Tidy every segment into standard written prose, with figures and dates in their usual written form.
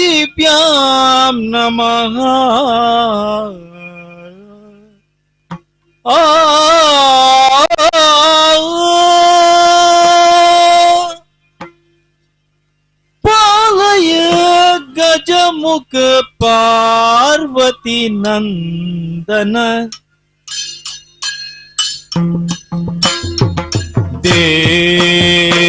ಗುರುಗಣಾಧಿಪತಿಭ್ಯಾಂ ನಮಃ. ಪಾಲಯ ಗಜಮುಖ ಪಾರ್ವತಿ ನಂದನ ದೇವಾ.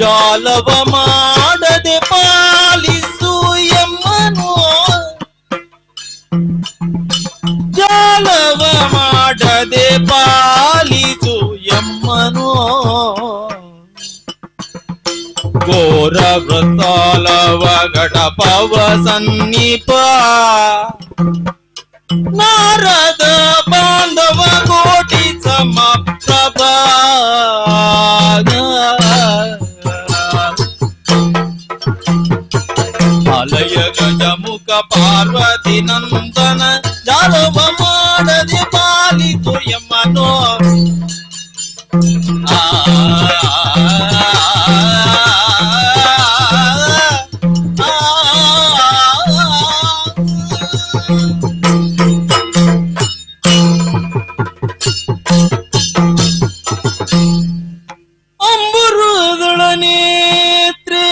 ಜಾಲವ ಮಾಡದೆ ಪಾಲಿಸು ಎಮ್ಮನು, ಜಾಲವ ಮಾಡದೆ ಪಾಲಿಸು ಎಮ್ಮನು. ಘೋರ ವೃತ್ತಾಲವ ಗಡಪವ ಸನ್ನಿಪ ನಾರದ ಬಾಂಧವ ಕೋಟಿ ಸಮಪ್ರಭ. ಆಲಯ ಗಜಮುಖ ಪಾರ್ವತಿ ನಂದನ ಜಾಲವ ಮಾಡದೆ ಪಾಲಿತು ಯಮನೋ. ಅಂಬುರುದೊಳನೇತ್ರೇ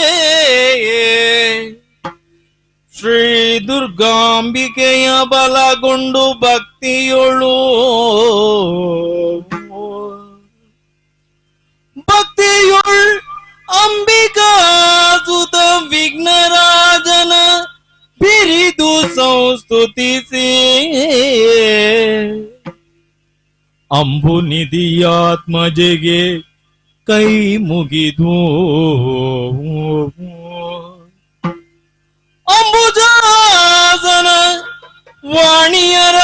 ಶ್ರೀ ದುರ್ಗಾಂಬಿಕೆಯ ಬಲಗೊಂಡು ಭಕ್ತಿಯೊಳು ಭಕ್ತಿಯೊಳ್ ಅಂಬಿಕಾ ಸುತ ವಿಘ್ನರಾಜನ ಬಿರಿದು ಸಂಸ್ತುತಿಸಿ ಅಂಬು ನಿಧಿಯಾತ್ಮಜೆಗೆ ಕೈ ಮುಗಿದು ಅಂಬುಜಾಸನ ವಾಣಿಯರ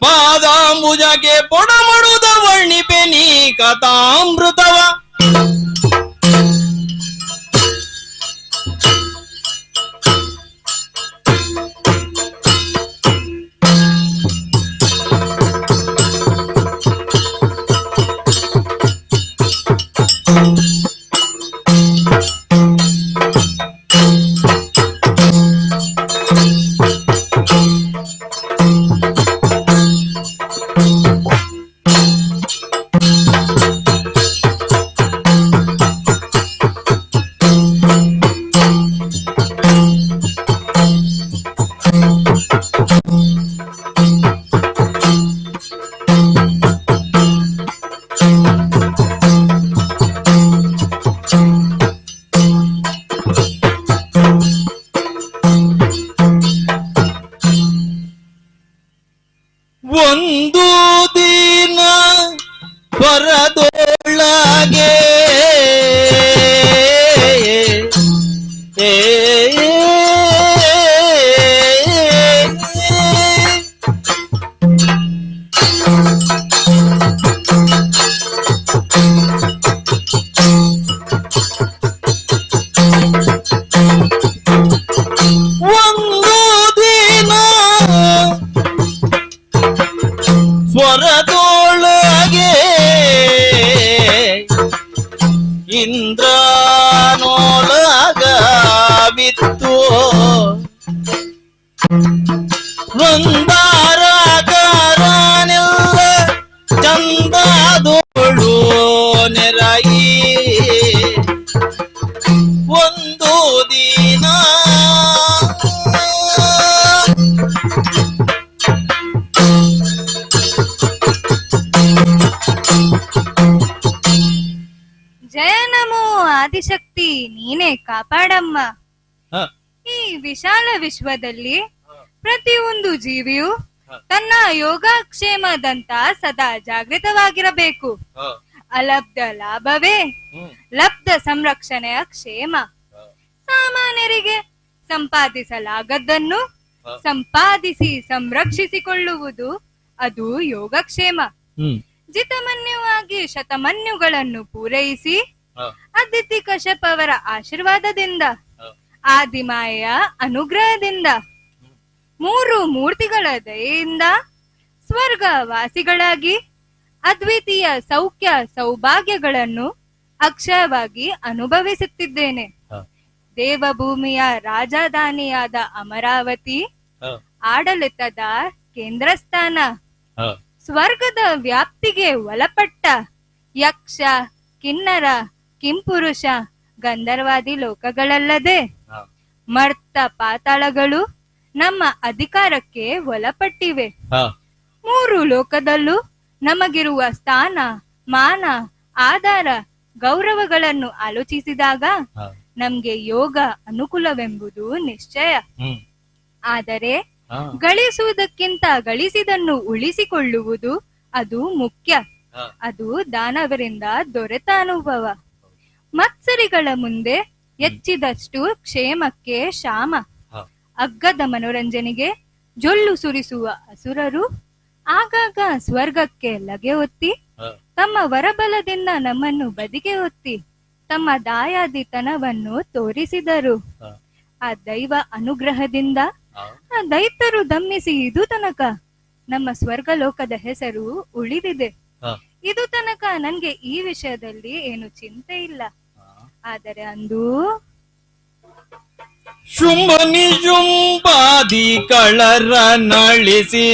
ಪಾದಾಂಬುಜಕ್ಕೆ ಪೊಡಮಡುದ ವರ್ಣಿಪೆ ನೀ ಕಥಾಮೃತವ. ಹ, ಈ ವಿಶಾಲ ವಿಶ್ವದಲ್ಲಿ ಪ್ರತಿಯೊಂದು ಜೀವಿಯು ತನ್ನ ಯೋಗಕ್ಷೇಮದಂತ ಸದಾ ಜಾಗೃತವಾಗಿರಬೇಕು. ಹ, ಅಲಬ್ಧ ಲಾಭವೇ ಹ್ಮ್, ಲಬ್ಧ ಸಂರಕ್ಷಣೆಯ ಕ್ಷೇಮ. ಹ, ಸಾಮಾನ್ಯರಿಗೆ ಸಂಪಾದಿಸಲಾಗದ್ದನ್ನು ಹ, ಸಂಪಾದಿಸಿ ಸಂರಕ್ಷಿಸಿಕೊಳ್ಳುವುದು ಅದು ಯೋಗಕ್ಷೇಮ. ಹ್ಮ್, ಜಿತಮನ್ಯವಾಗಿ ಶತಮನ್ಯುಗಳನ್ನು ಪೂರೈಸಿ ಹ, ಅದಿತಿ ಕಶ್ಯಪ್ ಅವರ ಆಶೀರ್ವಾದದಿಂದ ಹ, ಆದಿಮಾಯೆಯ ಅನುಗ್ರಹದಿಂದ ಮೂರು ಮೂರ್ತಿಗಳ ದಯೆಯಿಂದ ಸ್ವರ್ಗ ವಾಸಿಗಳಾಗಿ ಅದ್ವಿತೀಯ ಸೌಖ್ಯ ಸೌಭಾಗ್ಯಗಳನ್ನು ಅಕ್ಷಯವಾಗಿ ಅನುಭವಿಸುತ್ತಿದ್ದೇನೆ. ಹ, ದೇವಭೂಮಿಯ ರಾಜಧಾನಿಯಾದ ಅಮರಾವತಿ ಹ, ಆಡಳಿತದ ಕೇಂದ್ರಸ್ಥಾನ. ಹ, ಸ್ವರ್ಗದ ವ್ಯಾಪ್ತಿಗೆ ಒಳಪಟ್ಟ ಯಕ್ಷ ಕಿನ್ನರ ಕಿಂಪುರುಷ ಗಂಧರ್ವಾದಿ ಲೋಕಗಳಲ್ಲದೆ ಹ, ಮರ್ತ ಪಾತಾಳಗಳು ನಮ್ಮ ಅಧಿಕಾರಕ್ಕೆ ಒಳಪಟ್ಟಿವೆ. ಹ, ಮೂರು ಲೋಕದಲ್ಲೂ ನಮಗಿರುವ ಸ್ಥಾನ ಮಾನ ಆಧಾರ ಗೌರವಗಳನ್ನು ಆಲೋಚಿಸಿದಾಗ ಹ, ನಮ್ಗೆ ಯೋಗ ಅನುಕೂಲವೆಂಬುದು ನಿಶ್ಚಯ. ಹ್ಮ್, ಆದರೆ ಹ, ಗಳಿಸುವುದಕ್ಕಿಂತ ಗಳಿಸಿದನ್ನು ಉಳಿಸಿಕೊಳ್ಳುವುದು ಅದು ಮುಖ್ಯ. ಹ, ಅದು ದಾನವರಿಂದ ದೊರೆತ ಅನುಭವ. ಮತ್ಸರಿಗಳ ಮುಂದೆ ಹೆಚ್ಚಿದಷ್ಟು ಕ್ಷೇಮಕ್ಕೆ ಕ್ಷಾಮ. ಹ, ಅಗ್ಗದ ಮನೋರಂಜನೆಗೆ ಜೊಲ್ಲು ಸುರಿಸುವ ಅಸುರರು ಆಗಾಗ ಸ್ವರ್ಗಕ್ಕೆ ಲಗೆ ಹೊತ್ತಿ ಹ, ತಮ್ಮ ವರಬಲದಿಂದ ನಮ್ಮನ್ನು ಬದಿಗೆ ಹೊತ್ತಿ ತಮ್ಮ ದಾಯಾದಿತನವನ್ನು ತೋರಿಸಿದರು. ಹ, ಆ ದೈವ ಅನುಗ್ರಹದಿಂದ ಹ, ಆ ದೈತ್ಯರು ದಮ್ಮಿಸಿ ಇದು ತನಕ ನಮ್ಮ ಸ್ವರ್ಗಲೋಕದ ಹೆಸರು ಉಳಿದಿದೆ. ಹ, ಇದು ತನಕ ನನ್ಗೆ ಈ ವಿಷಯದಲ್ಲಿ ಏನು ಚಿಂತೆ ಇಲ್ಲ. ಆದರೆ ಅಂದು ಶುಂಭ ನಿಶುಂಭಾದಿ ಕಳರ ನಳಿಸಿ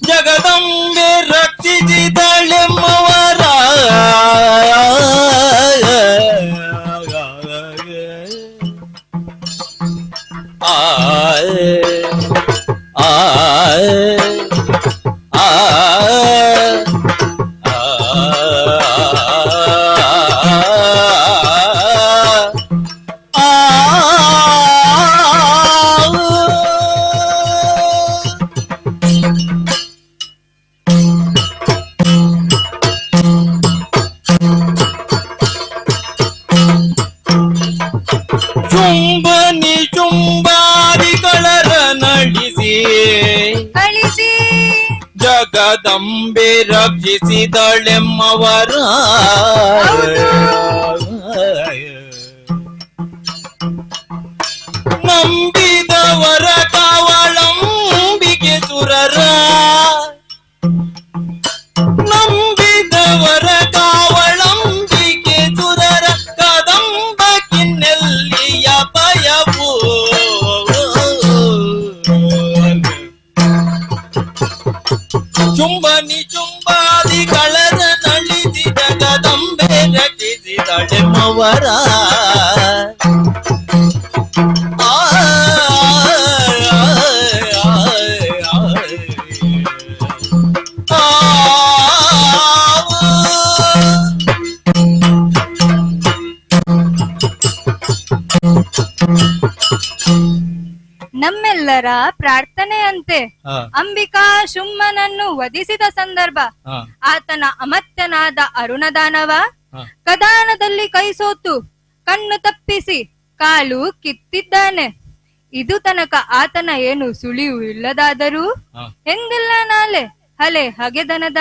ಜಗದಂಬೆ ರಕ್ಷಿಸಿದಳೆಮ್ಮವರ ಆ ಆ ಚುಂಬ ನಿಚುಂಬಾದಿಗಳರ ನಡೆಸಿ ಕಳಿಸಿ ಜಗದಂಬೆ ರಕ್ಷಿಸಿದಳೆಮ್ಮವರ ನಂಬಿದವರ ಕಾವಳಂಬಿಗೆ ಸುರರ ನಂಬಿದವರ ಕಾವಳಂಬಿಗೆ ಸುರರ ಕದಂಬ ಕಿನ್ನೆಲ್ಲಿಯ ಭಯವು ಚುಂಬ ನಿಚುಂಬಾದಿಗಳರ ನಳಿಸಿ ಜಗದಂಬೆ ರಚಿಸಿದಳೆಮ್ಮವರ ನಮ್ಮೆಲ್ಲರ ಪ್ರಾರ್ಥನೆಯಂತೆ ಹ, ಅಂಬಿಕಾ ಶುಂಭನನ್ನು ವಧಿಸಿದ ಸಂದರ್ಭ ಹ, ಆತನ ಅಮತ್ಯನಾದ ಅರುಣದಾನವ ಹ, ಕದಾನದಲ್ಲಿ ಕೈ ಸೋತು ಕಣ್ಣು ತಪ್ಪಿಸಿ ಕಾಲು ಕಿತ್ತಿದ್ದಾನೆ. ಇದು ತನಕ ಆತನ ಏನು ಸುಳಿವು ಇಲ್ಲದಾದರೂ ಹ, ಹೆಂಗಿಲ್ಲ ನಾಳೆ ಹಲೆ ಹಗೆದನದ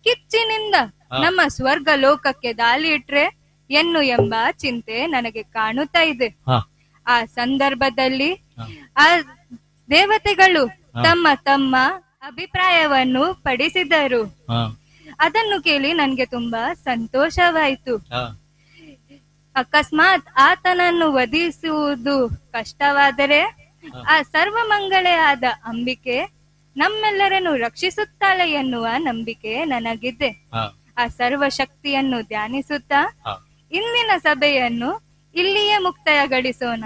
ಕಿಚ್ಚಿನಿಂದ ಹ. ನಮ್ಮ ಸ್ವರ್ಗ ಲೋಕಕ್ಕೆ ದಾಳಿ ಇಟ್ರೆ ಎನ್ನು ಎಂಬ ಚಿಂತೆ ನನಗೆ ಕಾಣುತ್ತಾ ಇದೆ. ಹ, ಆ ಸಂದರ್ಭದಲ್ಲಿ ಹ. ಆ ದೇವತೆಗಳು ಹ. ತಮ್ಮ ತಮ್ಮ ಅಭಿಪ್ರಾಯವನ್ನು ಪಡಿಸಿದರು. ಹ, ಅದನ್ನು ಕೇಳಿ ನನ್ಗೆ ತುಂಬಾ ಸಂತೋಷವಾಯಿತು. ಹ, ಅಕಸ್ಮಾತ್ ಆತನನ್ನು ವಧಿಸುವುದು ಕಷ್ಟವಾದರೆ ಆ ಸರ್ವಮಂಗಳೆ ಆದ ಅಂಬಿಕೆ ನಮ್ಮೆಲ್ಲರನ್ನು ರಕ್ಷಿಸುತ್ತಾಳೆ ಎನ್ನುವ ನಂಬಿಕೆ ನನಗಿದೆ. ಹ, ಆ ಸರ್ವಶಕ್ತಿಯನ್ನು ಧ್ಯಾನಿಸುತ್ತಾ ಹ. ಇಂದಿನ ಸಭೆಯನ್ನು ಇಲ್ಲಿಯೇ ಮುಕ್ತಾಯಗೊಳಿಸೋಣ.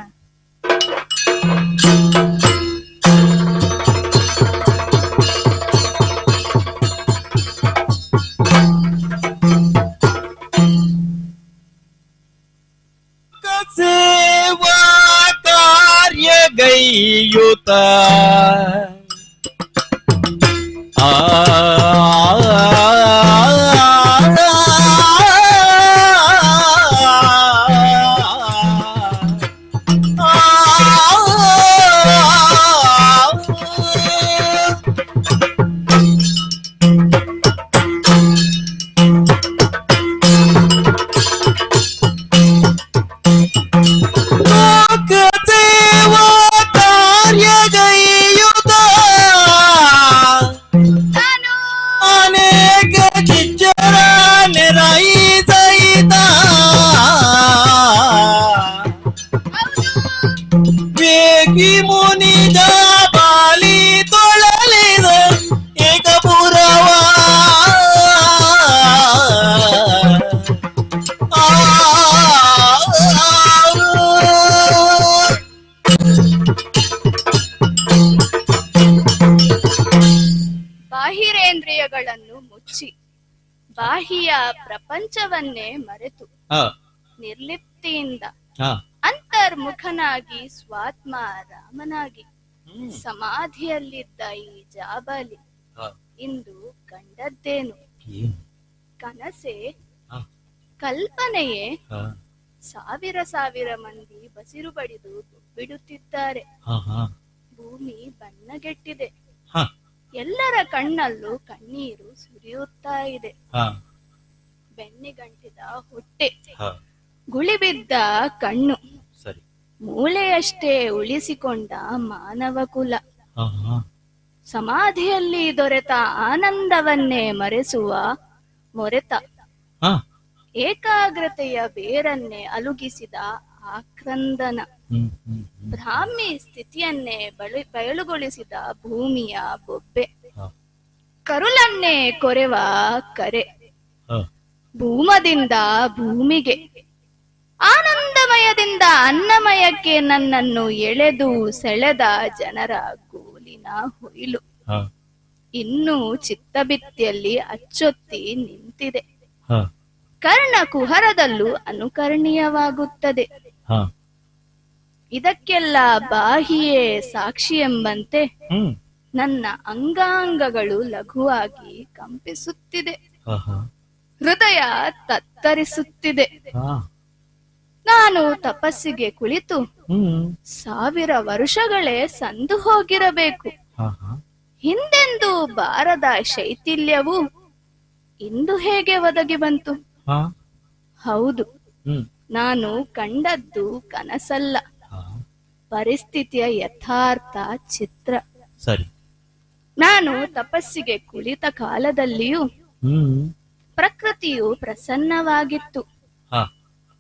ಸೇವಾ ಕಾರ್ಯಗೈಯುತ ಆ ಮುನಿದ ಬಾಲಿ ತೊಳಲಿದ ಏಕಪುರವ ಬಾಹಿರೇಂದ್ರಿಯಗಳನ್ನು ಮುಚ್ಚಿ ಬಾಹ್ಯ ಪ್ರಪಂಚವನ್ನೇ ಮರೆತು ನಿರ್ಲಿಪ್ತಿಯಿಂದ ಅಂತರ್ಮುಖನಾಗಿ ಸ್ವಾತ್ಮ ರಾಮನಾಗಿ ಸಮಾಧಿಯಲ್ಲಿದ್ದ ಈ ಜಾಬಾಲಿ ಇಂದು ಕಂಡದ್ದೇನು? ಕನಸೆ? ಕಲ್ಪನೆಯೇ? ಸಾವಿರ ಮಂದಿ ಬಸಿರು ಬಡಿದು ಬಿಡುತ್ತಿದ್ದಾರೆ. ಭೂಮಿ ಬಣ್ಣಗೆಟ್ಟಿದೆ. ಎಲ್ಲರ ಕಣ್ಣಲ್ಲೂ ಕಣ್ಣೀರು ಸುರಿಯುತ್ತಾ ಇದೆ. ಬೆನ್ನಿಗಂಟಿದ ಹೊಟ್ಟೆ, ಗುಳಿಬಿದ್ದ ಕಣ್ಣು, ಮೂಳೆಯಷ್ಟೇ ಉಳಿಸಿಕೊಂಡ ಮಾನವ ಕುಲ, ಸಮಾಧಿಯಲ್ಲಿ ದೊರೆತ ಆನಂದವನ್ನೇ ಮರೆಸುವ ಮೊರೆತ, ಏಕಾಗ್ರತೆಯ ಬೇರನ್ನೇ ಅಲುಗಿಸಿದ ಆಕ್ರಂದನ, ಬ್ರಾಹ್ಮಿ ಸ್ಥಿತಿಯನ್ನೇ ಬಯಲುಗೊಳಿಸಿದ ಭೂಮಿಯ ಬೊಬ್ಬೆ, ಕರುಳನ್ನೇ ಕೊರೆವ ಕರೆ, ಭೂಮದಿಂದ ಭೂಮಿಗೆ, ಆನಂದಮಯದಿಂದ ಅನ್ನಮಯಕ್ಕೆ ನನ್ನನ್ನು ಎಳೆದು ಸೆಳೆದ ಜನರ ಗೋಲಿನ ಹೊಯ್ಲು ಇನ್ನೂ ಚಿತ್ತಬಿತ್ತಿಯಲ್ಲಿ ಅಚ್ಚೊತ್ತಿ ನಿಂತಿದೆ. ಕರ್ಣ ಕುಹರದಲ್ಲೂ ಅನುಕರಣೀಯವಾಗುತ್ತದೆ. ಇದಕ್ಕೆಲ್ಲ ಬಾಹಿಯೇ ಸಾಕ್ಷಿ ಎಂಬಂತೆ ನನ್ನ ಅಂಗಾಂಗಗಳು ಲಘುವಾಗಿ ಕಂಪಿಸುತ್ತಿದೆ. ಹೃದಯ ತತ್ತರಿಸುತ್ತಿದೆ. ನಾನು ತಪಸ್ಸಿಗೆ ಕುಳಿತು 1000 ವರ್ಷಗಳೇ ಸಂದು ಹೋಗಿರಬೇಕು. ಹಿಂದೆಂದು ಬಾರದ ಶೈಥಿಲ್ಯವು ಇಂದು ಹೇಗೆ ಒದಗಿ ಬಂತು? ಹೌದು, ನಾನು ಕಂಡದ್ದು ಕನಸಲ್ಲ, ಪರಿಸ್ಥಿತಿಯ ಯಥಾರ್ಥ ಚಿತ್ರ. ನಾನು ತಪಸ್ಸಿಗೆ ಕುಳಿತ ಕಾಲದಲ್ಲಿಯೂ ಪ್ರಕೃತಿಯು ಪ್ರಸನ್ನವಾಗಿತ್ತು,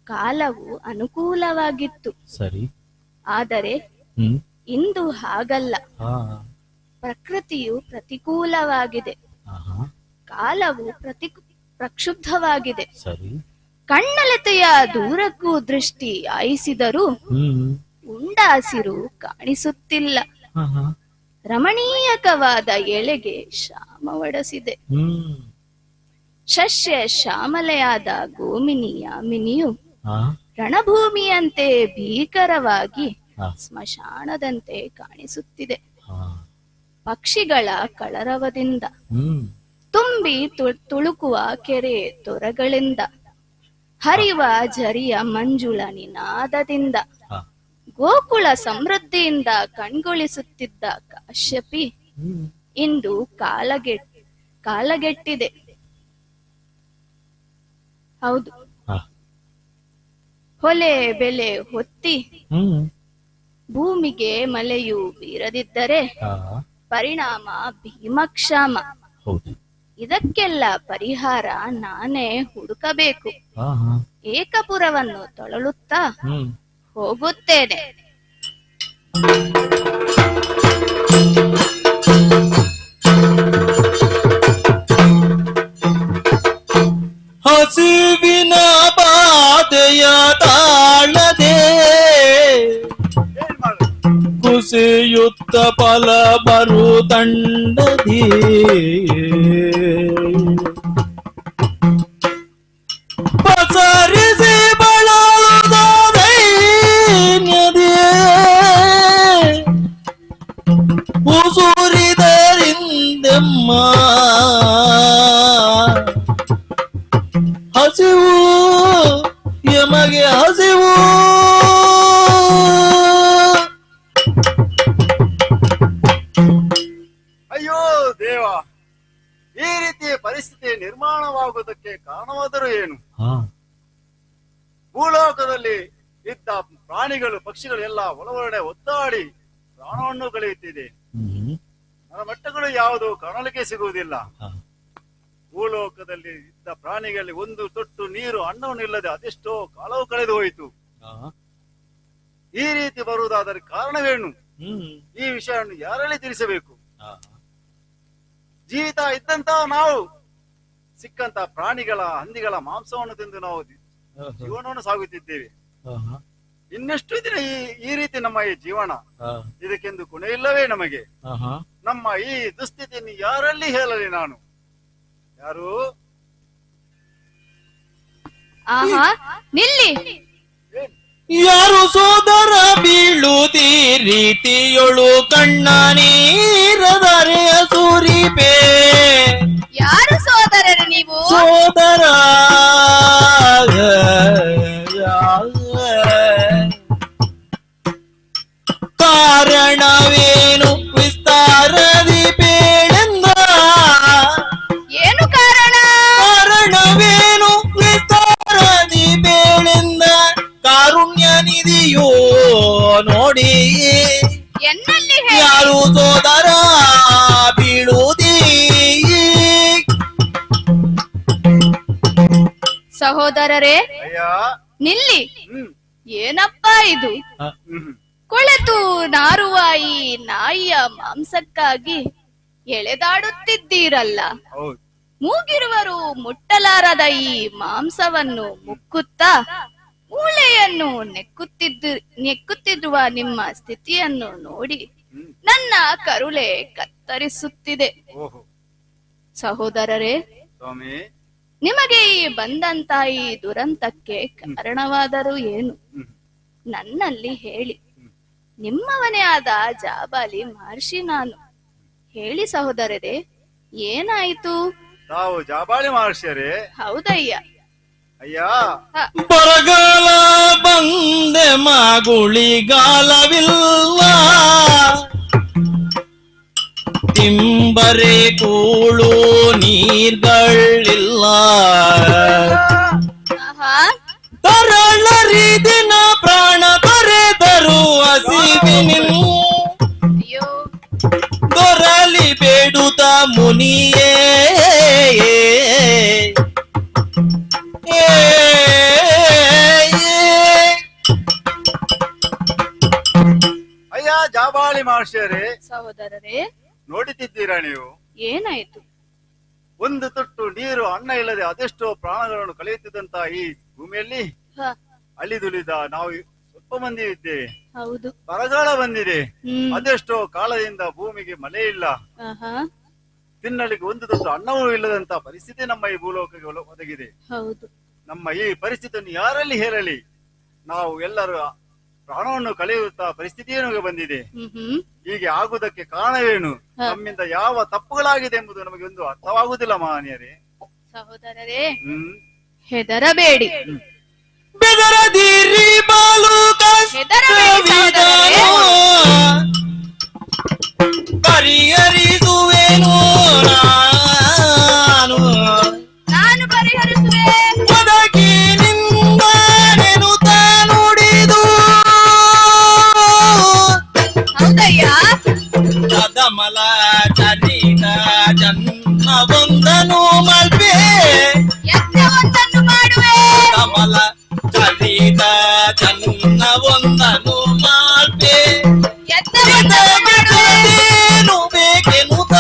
ಕಾಲವು ಅನುಕೂಲವಾಗಿತ್ತು. ಆದರೆ ಇಂದು ಹಾಗಲ್ಲ. ಪ್ರಕೃತಿಯು ಪ್ರತಿಕೂಲವಾಗಿದೆ, ಕಾಲವು ಪ್ರಕ್ಷುಬ್ಧವಾಗಿದೆ. ಕಣ್ಣಲೆತೆಯ ದೂರಕ್ಕೂ ದೃಷ್ಟಿ ಆಯಿಸಿದರೂ ಉಂಡ ಹಸಿರು ಕಾಣಿಸುತ್ತಿಲ್ಲ. ರಮಣೀಯಕವಾದ ಎಳೆಗೆ ಶ್ಯಾಮವಡಿಸಿದೆ. ಶಸ್ಯ ಶ್ಯಾಮಲೆಯಾದ ಗೋಮಿನಿ ಯಾಮಿನಿಯು ರಣಭೂಮಿಯಂತೆ ಭೀಕರವಾಗಿ ಸ್ಮಶಾನದಂತೆ ಕಾಣಿಸುತ್ತಿದೆ. ಪಕ್ಷಿಗಳ ಕಳರವದಿಂದ ತುಂಬಿ ತುಳುಕುವ ಕೆರೆ ತೊರೆಗಳಿಂದ ಹರಿವ ಝರಿಯ ಮಂಜುಳ ನಿನಾದದಿಂದ ಗೋಕುಲ ಸಮೃದ್ಧಿಯಿಂದ ಕಣ್ಗೊಳಿಸುತ್ತಿದ್ದ ಕಾಶ್ಯಪಿ ಇಂದು ಕಾಲಗೆಟ್ಟಿದೆ. ಹೌದು, ಹೊಲೆ ಬೆಲೆ ಹೊತ್ತಿ ಭೂಮಿಗೆ ಮಳೆಯು ಬೀರದಿದ್ದರೆ ಪರಿಣಾಮ ಭೀಮಕ್ಷಾಮ. ಇದಕ್ಕೆಲ್ಲ ಪರಿಹಾರ ನಾನೇ ಹುಡುಕಬೇಕು. ಏಕಪುರವನ್ನು ತೊಳಲುತ್ತಾ ಹೋಗುತ್ತೇನೆ. ಹಸಿವಿನ ಬಾಧೆಯ ತಾಳದೆ ಕುಸಿಯುತ್ತ ಫಲ ಬರುದಂಡದಿ ಪಸರಿಸಿ ಬಳಲುದ ದೈವ ಹಸಿವು ಅಯ್ಯೋ ದೇವ, ಈ ರೀತಿಯ ಪರಿಸ್ಥಿತಿ ನಿರ್ಮಾಣವಾಗುವುದಕ್ಕೆ ಕಾರಣವಾದರೂ ಏನು? ಭೂಲೋಕದಲ್ಲಿ ಇದ್ದ ಪ್ರಾಣಿಗಳು ಪಕ್ಷಿಗಳು ಎಲ್ಲ ಒಳಗಡೆ ಒತ್ತಾಡಿ ಪ್ರಾಣವನ್ನು ಕಳೆಯುತ್ತಿದೆ. ಮಟ್ಟಗಳು ಯಾವುದು ಕಾಣಲಿಕ್ಕೆ ಸಿಗುವುದಿಲ್ಲ. ಭೂಲೋಕದಲ್ಲಿ ಇದ್ದ ಪ್ರಾಣಿಗಳಲ್ಲಿ ಒಂದು ತೊಟ್ಟು ನೀರು ಅನ್ನವನ್ನು ಇಲ್ಲದೆ ಅದೆಷ್ಟೋ ಕಾಲವು ಕಳೆದು ಹೋಯಿತು. ಈ ರೀತಿ ಬರುವುದಾದರೆ ಕಾರಣವೇನು? ಈ ವಿಷಯವನ್ನು ಯಾರಲ್ಲಿ ತಿಳಿಸಬೇಕು? ಜೀವಿತ ಇದ್ದಂತ ನಾವು ಸಿಕ್ಕಂತ ಪ್ರಾಣಿಗಳ ಹಂದಿಗಳ ಮಾಂಸವನ್ನು ತಿಂದು ನಾವು ಜೀವನವನ್ನು ಸಾಗುತ್ತಿದ್ದೇವೆ. ಇನ್ನೆಷ್ಟು ದಿನ ಈ ರೀತಿ ನಮ್ಮ ಈ ಜೀವನ? ಇದಕ್ಕೆಂದು ಕೊನೆ ಇಲ್ಲವೇ ನಮಗೆ? ನಮ್ಮ ಈ ದುಸ್ಥಿತಿಯನ್ನು ಯಾರಲ್ಲಿ ಹೇಳಲಿ ನಾನು? ಯಾರು? ಆಹಾ, ನಿಲ್ಲಿ. ಯಾರು ಸೋದರ ಬೀಳುತ್ತಿ ರೀತಿಯೊಳು ಕಣ್ಣ ನೀರದರೆಯ ಸುರಿಪೆ. ಯಾರು ಸೋದರರು ನೀವು? ಸೋದರ ಕಾರಣವೇನು ವಿಸ್ತಾರದಿ ಬೇಳೆಂದ. ಏನು ಕಾರಣ? ಕಾರಣವೇನು ವಿಸ್ತಾರದಿ ಬೇಳೆಂದ. ಕಾರುಣ್ಯ ನಿಧಿಯೋ ನೋಡಿ ಎನ್ನಲ್ಲಿ ಯಾರು ಸೋದರ ಬೀಳುವುದೀ. ಸಹೋದರರೇ ಅಯ್ಯ, ನಿಲ್ಲಿ. ಏನಪ್ಪಾ ಇದು? ಕೊಳೆತು ನಾರುವ ಈ ನಾಯಿಯ ಮಾಂಸಕ್ಕಾಗಿ ಎಳೆದಾಡುತ್ತಿದ್ದೀರಲ್ಲ. ಹೌದು. ಮೂಗಿರುವರು ಮುಟ್ಟಲಾರದ ಈ ಮಾಂಸವನ್ನು ಮುಕ್ಕುತ್ತಾ ಮೂಳೆಯನ್ನು ನೆಕ್ಕುತ್ತಿರುವ ನಿಮ್ಮ ಸ್ಥಿತಿಯನ್ನು ನೋಡಿ ನನ್ನ ಕರುಳೆ ಕತ್ತರಿಸುತ್ತಿದೆ. ಸಹೋದರರೇ, ಸ್ವಾಮಿ, ನಿಮಗೆ ಈ ಬಂದಂತ ಈ ದುರಂತಕ್ಕೆ ಕಾರಣವಾದರೂ ಏನು? ನನ್ನಲ್ಲಿ ಹೇಳಿ. ನಿಮ್ಮವನೇ ಆದ ಜಾಬಾಲಿ ಮಹರ್ಷಿ ನಾನು. ಹೇಳಿ ಸಹೋದರರೇ, ಏನಾಯಿತು? ತಾವು ಜಾಬಾಲಿ ಮಹರ್ಷಿಯರೇ? ಹೌದಯ್ಯ. ಅಯ್ಯ, ಬರಗಾಲ ಬಂದೆ ಮಗುಳಿಗಾಲವಿಲ್ಲ. ತಿಂಬರೆ ಕೂಳು ನೀರ್ಗಳಿಲ್ಲ. ತರಳರಿದಿನ ಪ್ರಾಣ ತೊರೆದರು ಹಸಿವಿನಿನ್. ದೊರಲಿ ಬೇಡುತ್ತ ಮುನಿಯೇ. ಅಯ್ಯ ಜಾಬಾಲಿ ಮಹರ್ಷಿಯರೇ, ಸಹೋದರರೇ, ನೋಡುತ್ತಿದ್ದೀರಾ ನೀವು? ಏನಾಯ್ತು? ಒಂದು ತೊಟ್ಟು ನೀರು ಅನ್ನ ಇಲ್ಲದೆ ಅದೆಷ್ಟೋ ಪ್ರಾಣಗಳನ್ನು ಕಳೆಯುತ್ತಿದ್ದಂತ ಈ ಭೂಮಿಯಲ್ಲಿ ಅಲಿದುಲಿದ ನಾವು ಸ್ವಲ್ಪ ಮಂದಿ ಇದ್ದೇವೆ. ಹೌದು. ಬರಗಾಲ ಬಂದಿದೆ. ಅದೆಷ್ಟೋ ಕಾಲದಿಂದ ಭೂಮಿಗೆ ಮಳೆ ಇಲ್ಲ. ತಿನ್ನಲಿಕ್ಕೆ ಒಂದು ತೊಟ್ಟು ಅನ್ನವೂ ಇಲ್ಲದಂತ ಪರಿಸ್ಥಿತಿ ನಮ್ಮ ಈ ಭೂಲೋಕಕ್ಕೆ ಒದಗಿದೆ. ಹೌದು. ನಮ್ಮ ಈ ಪರಿಸ್ಥಿತಿಯನ್ನು ಯಾರಲ್ಲಿ ಹೇಳಲಿ? ನಾವು ಎಲ್ಲರೂ ಪ್ರಾಣವನ್ನು ಕಳೆಯುತ್ತಾ ಪರಿಸ್ಥಿತಿಯೇನು ಬಂದಿದೆ. ಹೀಗೆ ಆಗುವುದಕ್ಕೆ ಕಾರಣವೇನು? ನಮ್ಮಿಂದ ಯಾವ ತಪ್ಪುಗಳಾಗಿದೆ ಎಂಬುದು ನಮಗೆ ಒಂದು ಅರ್ಥವಾಗುವುದಿಲ್ಲ ಮಹನೀಯರೇ. ಸಹೋದರರೇ, ಹೆದರಬೇಡಿ. ಬೆದರದಿರಿ ಬಾಲು ಪರಿಹರಿಸುವೆನು ನಾನು ಪರಿಹರಿಸುವೆ. ಒದಗಿನಿಂದ ನೆನುತ ನುಡಿದು ಹೌದಯ್ಯ. ಕದಮಲ ಚರಿತ ಜನ್ಮವೊಂದನು ಮಲ್ಪೆ. ಯಜ್ಞವೊಂದನ್ನು ಮಾಡುವೆ. ಕಮಲ ಚರಿತ ಜನ್ಮವೊಂದನು ಮಲ್ಪೆ. ಯಜ್ಞವೊಂದನು ಬೇಕೆನುತ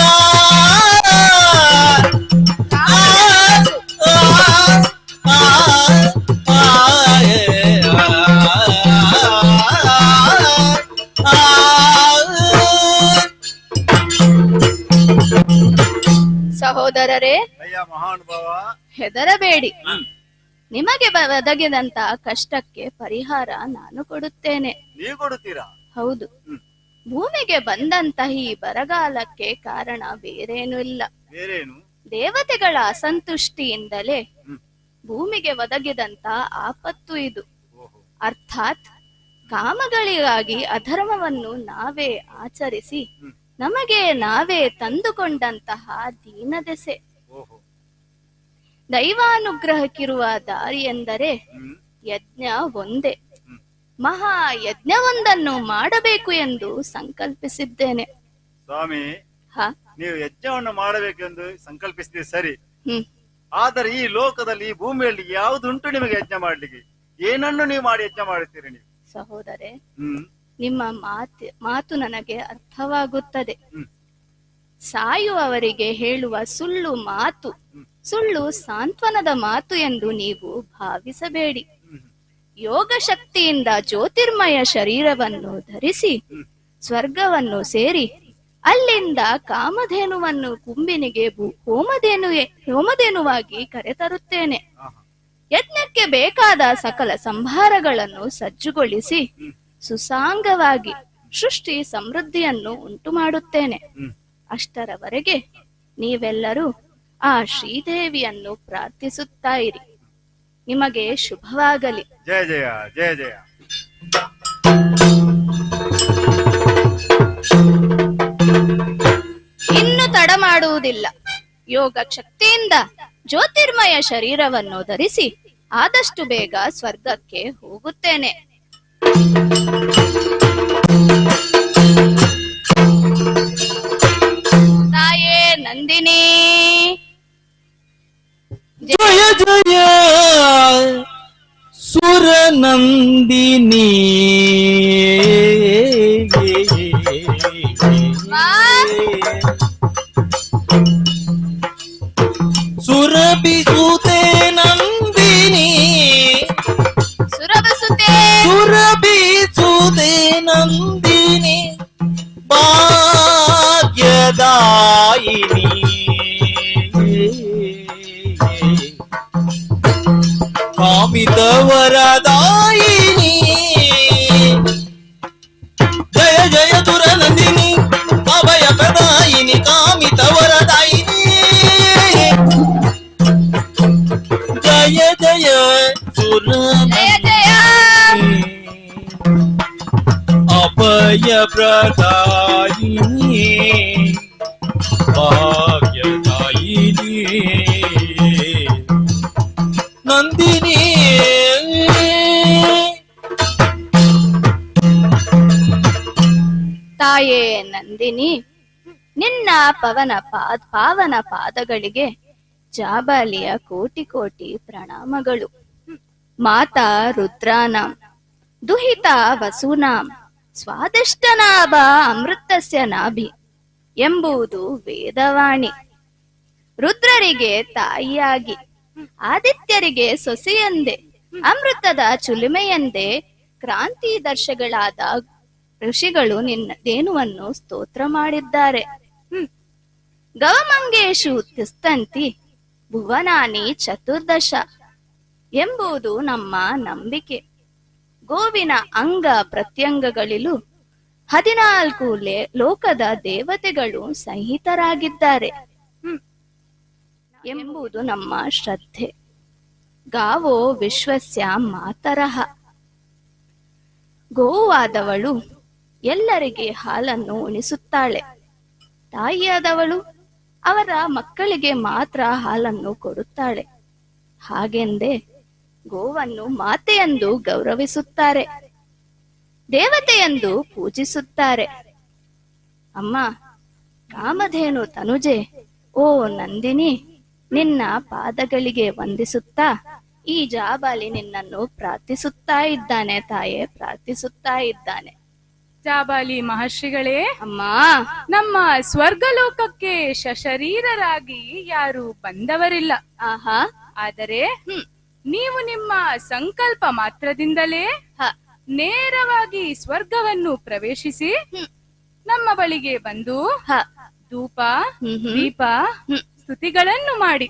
ಸಹೋದರರೇ, ಅಯ್ಯ ಮಹಾನುಭಾವ, ಹೆದರಬೇಡಿ. ನಿಮಗೆ ಒದಗಿದಂತ ಕಷ್ಟಕ್ಕೆ ಪರಿಹಾರ ನಾನು ಕೊಡುತ್ತೇನೆ. ನೀವು ಕೊಡುತ್ತೀರಾ? ಹೌದು. ಭೂಮಿಗೆ ಬಂದಂತಹ ಈ ಬರಗಾಲಕ್ಕೆ ಕಾರಣ ಬೇರೇನೂ ಇಲ್ಲ. ಬೇರೇನು? ದೇವತೆಗಳ ಅಸಂತುಷ್ಟಿಯಿಂದಲೇ ಭೂಮಿಗೆ ಒದಗಿದಂತ ಆಪತ್ತು ಇದು. ಅರ್ಥಾತ್ ಕಾಮಗಳಿಗಾಗಿ ಅಧರ್ಮವನ್ನು ನಾವೇ ಆಚರಿಸಿ ನಮಗೆ ನಾವೇ ತಂದುಕೊಂಡಂತಹ ದೀನದೆಸೆ. ಓಹೋ. ದೈವಾನುಗ್ರಹಕ್ಕಿರುವ ದಾರಿ ಎಂದರೆ ಯಜ್ಞ ಒಂದೇ. ಮಹಾ ಯಜ್ಞವೊಂದನ್ನು ಮಾಡಬೇಕು ಎಂದು ಸಂಕಲ್ಪಿಸಿದ್ದೇನೆ. ಸ್ವಾಮಿ, ಹ ನೀವು ಯಜ್ಞವನ್ನು ಮಾಡಬೇಕೆಂದು ಸಂಕಲ್ಪಿಸಿದೆ ಸರಿ. ಹ್ಮ್ ಆದರೆ ಈ ಲೋಕದಲ್ಲಿ ಈ ಭೂಮಿಯಲ್ಲಿ ಯಾವುದುಂಟು ನಿಮಗೆ ಯಜ್ಞ ಮಾಡ್ಲಿಕ್ಕೆ? ಏನನ್ನು ನೀವು ಮಾಡಿ ಯಜ್ಞ ಮಾಡುತ್ತೀರಿ ನೀವು? ಸಹೋದರೇ, ಹ್ಮ್ ನಿಮ್ಮ ಮಾತು ನನಗೆ ಅರ್ಥವಾಗುತ್ತದೆ. ಹ್ಮ್. ಸಾಯುವವರಿಗೆ ಹೇಳುವ ಸುಳ್ಳು ಮಾತು ಸುಳ್ಳು ಸಾಂತ್ವನದ ಮಾತು ಎಂದು ನೀವು ಭಾವಿಸಬೇಡಿ. ಯೋಗ ಶಕ್ತಿಯಿಂದ ಜ್ಯೋತಿರ್ಮಯ ಶರೀರವನ್ನು ಧರಿಸಿ ಸ್ವರ್ಗವನ್ನು ಸೇರಿ ಅಲ್ಲಿಂದ ಕಾಮಧೇನುವನ್ನು ಕುಂಬಿನಿಗೆ ಹೋಮಧೇನುವಾಗಿ ಕರೆತರುತ್ತೇನೆ. ಯಜ್ಞಕ್ಕೆ ಬೇಕಾದ ಸಕಲ ಸಂಭಾರಗಳನ್ನು ಸಜ್ಜುಗೊಳಿಸಿ ಸುಸಾಂಗವಾಗಿ ಸೃಷ್ಟಿ ಸಮೃದ್ಧಿಯನ್ನು ಉಂಟು ಮಾಡುತ್ತೇನೆ. ಅಷ್ಟರವರೆಗೆ ನೀವೆಲ್ಲರೂ ಆ ಶ್ರೀದೇವಿಯನ್ನು ಪ್ರಾರ್ಥಿಸುತ್ತಾ ಇರಿ. ನಿಮಗೆ ಶುಭವಾಗಲಿ. ಜಯ ಜಯ ಜಯ ಜಯ. ಇನ್ನು ತಡ ಮಾಡುವುದಿಲ್ಲ. ಯೋಗ ಶಕ್ತಿಯಿಂದ ಜ್ಯೋತಿರ್ಮಯ ಶರೀರವನ್ನು ಧರಿಸಿ ಆದಷ್ಟು ಬೇಗ ಸ್ವರ್ಗಕ್ಕೆ ಹೋಗುತ್ತೇನೆ. ತಾಯೇ ನಂದಿನಿ, ಜಯ ಜಯ ಸುರ ನಂದಿನಿ. ಸುರಭಿಸುತೆ ನಂದಿನಿ, ಸುರಭಸುತೆ ಸುರಭಿಸುತೆ ನಂದಿನಿ, ಭಾಗ್ಯದಾಯಿನಿ. ಕಾಮಿತ ವರದಾಯಿನಿ. ಜಯ ಜಯ ಸುರ ನಂದಿನಿ, ಅಭಯ ಪ್ರದಾಯಿನಿ, ಕಾಮಿತ ವರದಾಯಿನಿ. ಜಯ ಜಯ ಸುರ ಜಯ ಜಯ. ಅಭಯ ಪ್ರದಾಯಿನಿ, ಭಾಗ್ಯದಾಯಿನಿ ನಂದಿನಿ. ತಾಯೇ ನಂದಿನಿ, ನಿನ್ನ ಪಾವನ ಪಾದಗಳಿಗೆ ಜಾಬಾಲಿಯ ಕೋಟಿ ಕೋಟಿ ಪ್ರಣಾಮಗಳು. ಮಾತಾ ರುದ್ರಾನಾಂ ದುಹಿತ ವಸೂನಾಂ ಸ್ವಾದಿಷ್ಟನಾಭ ಅಮೃತಸ್ಯ ನಾಭಿ ಎಂಬುದು ವೇದವಾಣಿ. ರುದ್ರರಿಗೆ ತಾಯಿಯಾಗಿ, ಆದಿತ್ಯರಿಗೆ ಸೊಸೆಯಂದೆ, ಅಮೃತದ ಚುಲುಮೆಯಂದೆ ಕ್ರಾಂತಿದರ್ಶಗಳಾದ ಋಷಿಗಳು ನಿನ್ನ ಧೇನುವನ್ನು ಸ್ತೋತ್ರ ಮಾಡಿದ್ದಾರೆ. ಗವಮಂಗೇಶು ತಿಸ್ತಂತಿ ಭುವನಾನಿ ಚತುರ್ದಶ ಎಂಬುದು ನಮ್ಮ ನಂಬಿಕೆ. ಗೋವಿನ ಅಂಗ ಪ್ರತ್ಯಂಗಗಳಿಲು 14 ಲೋಕದ ದೇವತೆಗಳು ಸಹಿತರಾಗಿದ್ದಾರೆ ಎಂಬುದು ನಮ್ಮ ಶ್ರದ್ಧೆ. ಗಾವೋ ವಿಶ್ವಸ್ಯ ಮಾತರಃ. ಗೋವಾದವಳು ಎಲ್ಲರಿಗೆ ಹಾಲನ್ನು ಉಣಿಸುತ್ತಾಳೆ. ತಾಯಿಯಾದವಳು ಅವರ ಮಕ್ಕಳಿಗೆ ಮಾತ್ರ ಹಾಲನ್ನು ಕೊಡುತ್ತಾಳೆ. ಹಾಗೆಂದೇ ಗೋವನ್ನು ಮಾತೆಯೆಂದು ಗೌರವಿಸುತ್ತಾರೆ, ದೇವತೆಯೆಂದು ಪೂಜಿಸುತ್ತಾರೆ. ಅಮ್ಮ ಕಾಮಧೇನು ತನುಜೆ, ಓ ನಂದಿನಿ, ನಿನ್ನ ಪಾದಗಳಿಗೆ ವಂದಿಸುತ್ತಾ ಈ ಜಾಬಾಲಿ ನಿನ್ನನ್ನು ಪ್ರಾರ್ಥಿಸುತ್ತಾ ಇದ್ದಾನೆ. ತಾಯೇ, ಪ್ರಾರ್ಥಿಸುತ್ತಾ ಇದ್ದಾನೆ. ಜಾಬಾಲಿ ಮಹರ್ಷಿಗಳೇ, ಅಮ್ಮ, ನಮ್ಮ ಸ್ವರ್ಗಲೋಕಕ್ಕೆ ಸಶರೀರರಾಗಿ ಯಾರು ಬಂದವರಿಲ್ಲ. ಆಹಾ, ಆದರೆ ನೀವು ನಿಮ್ಮ ಸಂಕಲ್ಪ ಮಾತ್ರದಿಂದಲೇ ನೇರವಾಗಿ ಸ್ವರ್ಗವನ್ನು ಪ್ರವೇಶಿಸಿ ನಮ್ಮ ಬಳಿಗೆ ಬಂದು ಧೂಪ ದೀಪ ಸ್ತುತಿಗಳನ್ನು ಮಾಡಿ